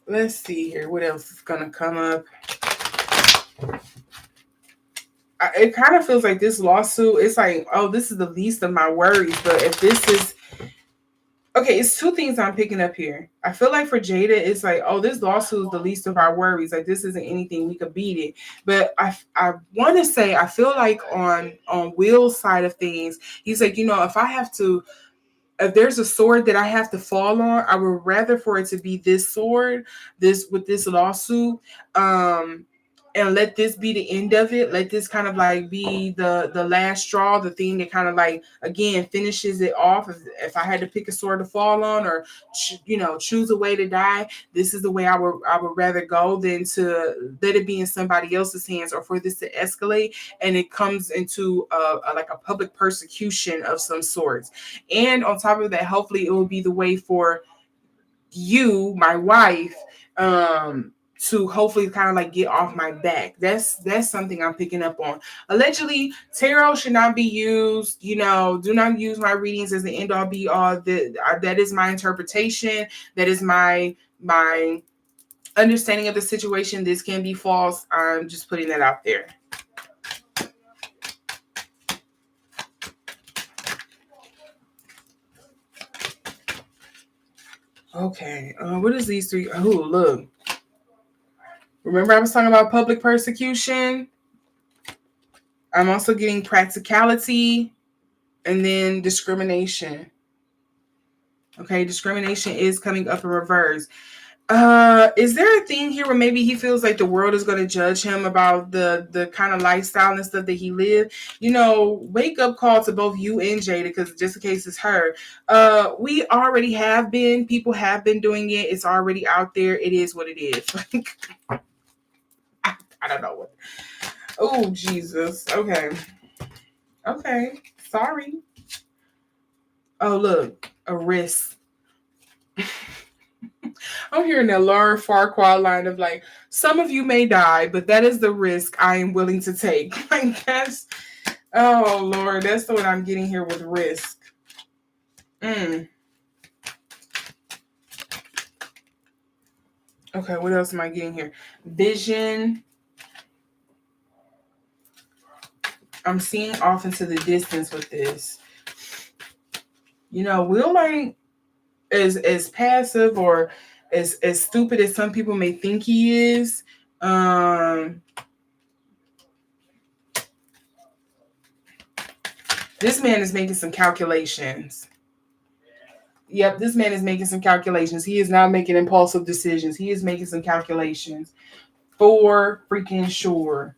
Let's see here. What else is going to come up? It kind of feels like this lawsuit, it's like, oh, this is the least of my worries. But if this is... Okay, it's 2 things I'm picking up here. I feel like for Jada, it's like, oh, this lawsuit is the least of our worries. Like, this isn't anything. We could beat it. But I want to say, I feel like on Will's side of things, he's like, if there's a sword that I have to fall on, I would rather for it to be this sword, with this lawsuit, and let this be the end of it. Let this kind of like be the last straw, the thing that kind of like, again, finishes it off. If I had to pick a sword to fall on or, choose a way to die, this is the way I would rather go than to let it be in somebody else's hands or for this to escalate and it comes into a public persecution of some sorts. And on top of that, hopefully it will be the way for you, my wife, to hopefully kind of like get off my back. That's something I'm picking up on. Allegedly, tarot should not be used. Do not use my readings as the end all be all. That is my interpretation. That is my understanding of the situation. This can be false. I'm just putting that out there. Okay. What is these 3? Oh, look. Remember I was talking about public persecution? I'm also getting practicality and then discrimination. Okay, discrimination is coming up in reverse. Is there a thing here where maybe he feels like the world is going to judge him about the kind of lifestyle and stuff that he lived? Wake up call to both you and Jada, because just in case it's her. We already have been. People have been doing it. It's already out there. It is what it is. I don't know what. Oh, Jesus. Okay. Sorry. Oh, look. A risk. I'm hearing that Laura Farquaad line of like, some of you may die, but that is the risk I am willing to take. Like that's, oh Lord, that's what I'm getting here with risk. Okay, what else am I getting here? Vision. I'm seeing off into the distance with this. Will like as passive or as stupid as some people may think he is. This man is making some calculations. Yep, this man is making some calculations. He is not making impulsive decisions. He is making some calculations for freaking sure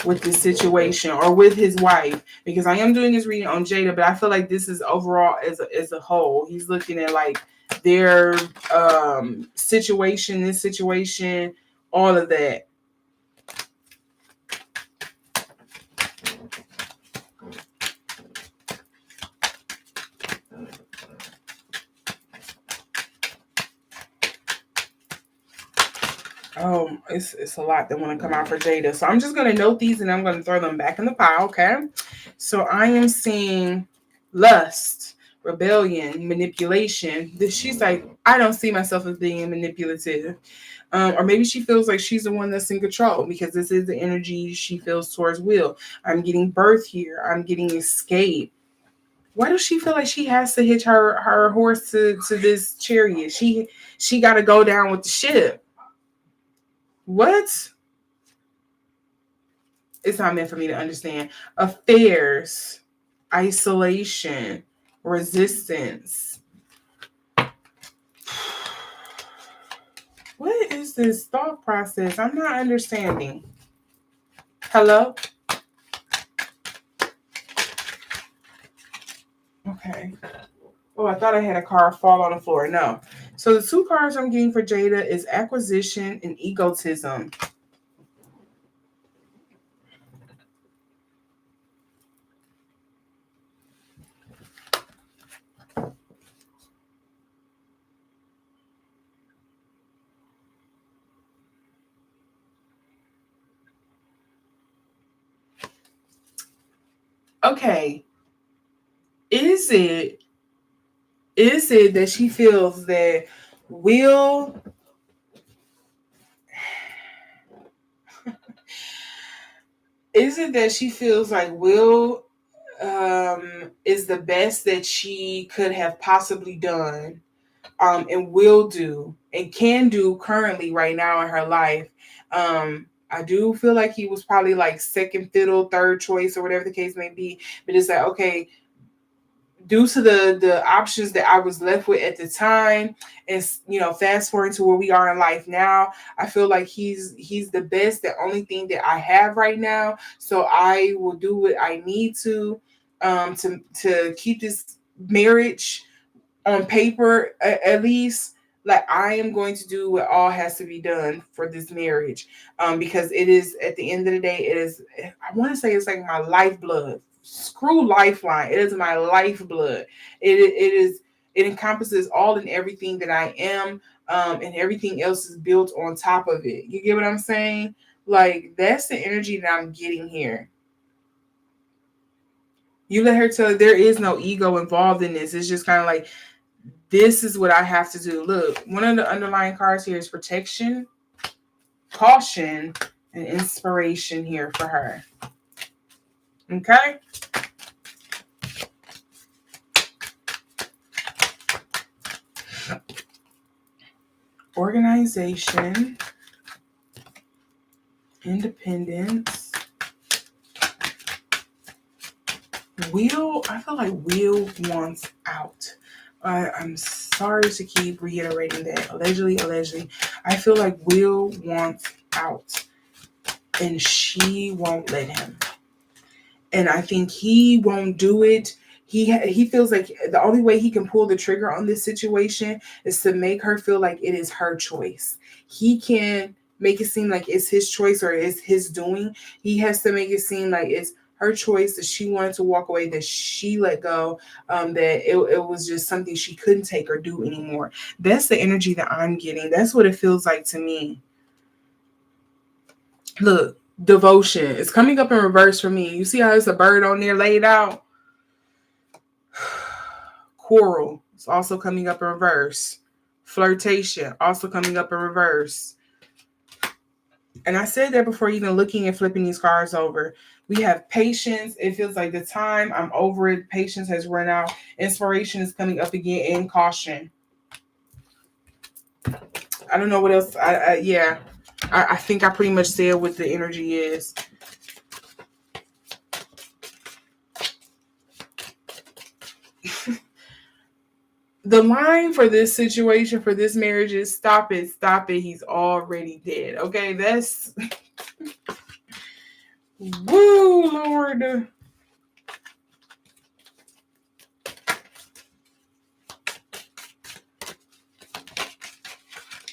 with this situation or with his wife, because I am doing his reading on Jada, but I feel like this is overall as a whole. He's looking at like their situation, this situation, all of that. Oh, it's a lot that want to come out for Jada. So I'm just going to note these and I'm going to throw them back in the pile, okay? So I am seeing lust, rebellion, manipulation. She's like, I don't see myself as being manipulative. Or maybe she feels like she's the one that's in control because this is the energy she feels towards Will. I'm getting birth here. I'm getting escape. Why does she feel like she has to hitch her horse to this chariot? She got to go down with the ship. What? It's not meant for me to understand. Affairs, isolation, resistance. What is this thought process? I'm not understanding. Hello? Okay. Oh, I thought I had a card fall on the floor. No. So the two cards I'm getting for Jada is acquisition and egotism. Okay. Is it that she feels that Will is it that she feels like Will is the best that she could have possibly done and will do and can do currently right now in her life? I do feel like he was probably like second fiddle, third choice, or whatever the case may be. But it's like, okay, due to the options that I was left with at the time, and fast forward to where we are in life now, I feel like he's the best, the only thing that I have right now. So I will do what I need to keep this marriage on paper at least. Like, I am going to do what all has to be done for this marriage, because it is, at the end of the day, it is, I want to say it's like my lifeblood. Screw lifeline, it is my lifeblood. It encompasses all and everything that I am, and everything else is built on top of it. You get what I'm saying? Like, that's the energy that I'm getting here. You let her tell, there is no ego involved in this. It's just kind of like, this is what I have to do. Look, one of the underlying cards here is protection, caution, and inspiration here for her. Okay? Organization, independence. Will, I feel like Will wants out. I'm sorry to keep reiterating that. Allegedly. I feel like Will wants out, and she won't let him. And I think he won't do it. He feels like the only way he can pull the trigger on this situation is to make her feel like it is her choice. He can't make it seem like it's his choice or it's his doing. He has to make it seem like it's her choice, that she wanted to walk away, that she let go, that it was just something she couldn't take or do anymore. That's the energy that I'm getting. That's what it feels like to me. Look, devotion is coming up in reverse for me. You see how there's a bird on there laid out? Quarrel is also coming up in reverse. Flirtation also coming up in reverse. And I said that before even looking and flipping these cards over. We have patience. It feels like the time, I'm over it. Patience has run out. Inspiration is coming up again, and caution. I don't know what else. I think I pretty much said what the energy is. The line for this situation, for this marriage, is stop it, he's already dead. Okay, that's woo, Lord.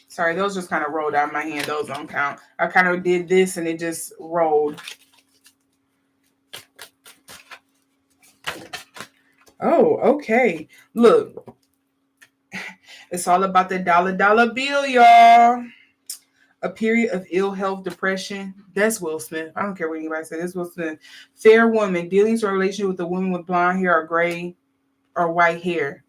Sorry, those just kind of rolled out of my hand. Those don't count. I kind of did this and it just rolled. Oh, okay. Look, it's all about the dollar bill, y'all. A period of ill health, depression. That's Will Smith. I don't care what anybody says. That's Will Smith. Fair woman. Dealings or relation with a woman with blonde hair or gray or white hair.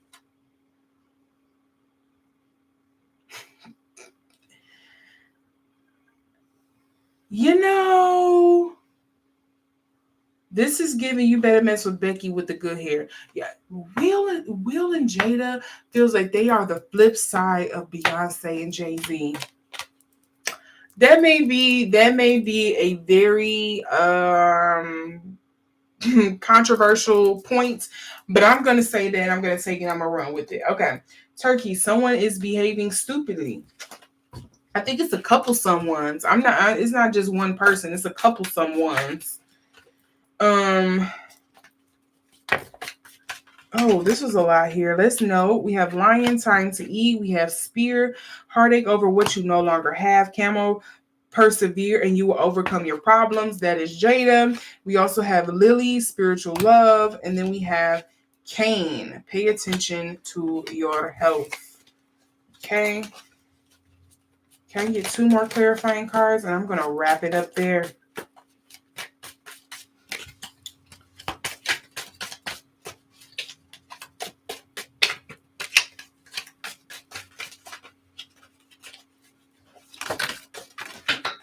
You know, this is giving you better mess with Becky with the good hair. Yeah, Will and Jada feels like they are the flip side of Beyonce and Jay-Z. That may be a very controversial point, but I'm gonna say that I'm gonna take it. I'm gonna run with it. Okay, Turkey. Someone is behaving stupidly. I think it's a couple someones. It's not just one person. It's a couple someones. Oh, this was a lot here. Let's note we have lion, time to eat. We have spear, heartache over what you no longer have. Camel, persevere and you will overcome your problems. That is Jada. We also have Lily, spiritual love. And then we have Cain, pay attention to your health. Okay. Can I get 2 more clarifying cards? And I'm going to wrap it up there.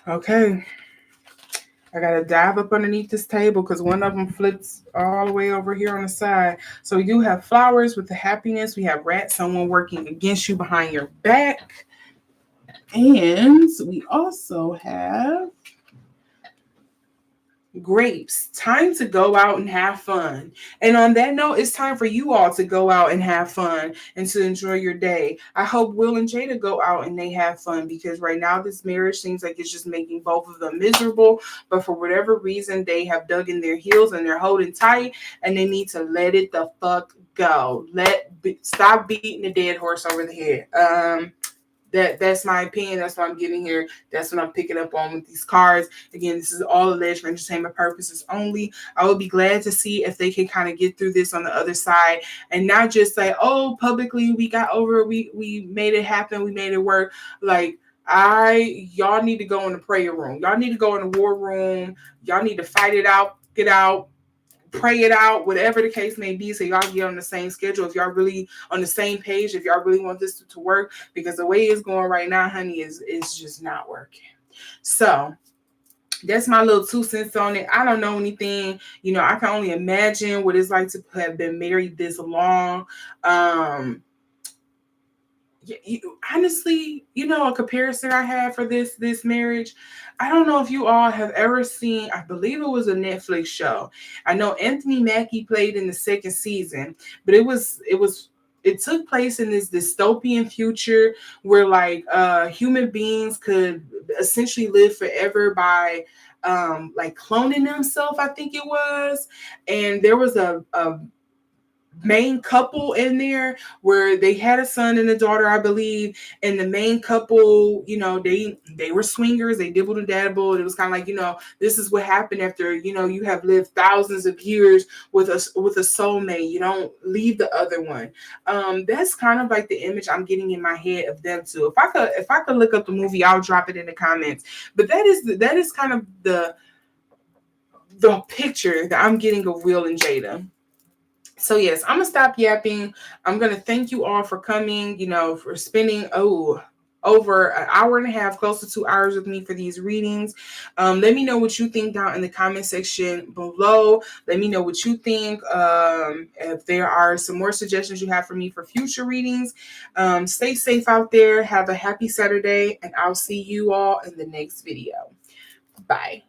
Okay. I got to dive up underneath this table because one of them flips all the way over here on the side. So we do have flowers with the happiness. We have rat, someone working against you behind your back. And we also have grapes. Time to go out and have fun. And on that note, it's time for you all to go out and have fun and to enjoy your day. I hope Will and Jada go out and they have fun because right now this marriage seems like it's just making both of them miserable. But for whatever reason, they have dug in their heels and they're holding tight and they need to let it the fuck go. Stop beating the dead horse over the head. That's my opinion. That's what I'm giving here. That's what I'm picking up on with these cards. Again, this is all alleged for entertainment purposes only. I would be glad to see if they can kind of get through this on the other side and not just say, oh, publicly we got over it. We made it happen. We made it work. Like, y'all need to go in the prayer room. Y'all need to go in the war room. Y'all need to fight it out, get out, pray it out, whatever the case may be, so y'all get on the same schedule. If y'all really on the same page, if y'all really want this to work, because the way it's going right now, honey, is just not working. So that's my little 2 cents on it. I don't know anything. You know, I can only imagine what it's like to have been married this long. Honestly, you know, a comparison I had for this marriage, I don't know if you all have ever seen, I believe it was a Netflix show. I know Anthony Mackie played in the 2nd season, but it took place in this dystopian future where like human beings could essentially live forever by like cloning themselves, I think it was. And there was a main couple in there where they had a son and a daughter, I believe, and the main couple, you know, they were swingers, they dibbled and dabbled. It was kind of like, you know, this is what happened after, you know, you have lived thousands of years with a soulmate. You don't leave the other one. That's kind of like the image I'm getting in my head of them too. If I could look up the movie, I'll drop it in the comments. But that is kind of the picture that I'm getting of Will and Jada. So yes, I'm gonna stop yapping. I'm gonna thank you all for coming, you know, for spending over an hour and a half, close to 2 hours with me for these readings. Let me know what you think down in the comment section below. Let me know what you think. If there are some more suggestions you have for me for future readings. Stay safe out there. Have a happy Saturday, and I'll see you all in the next video. Bye.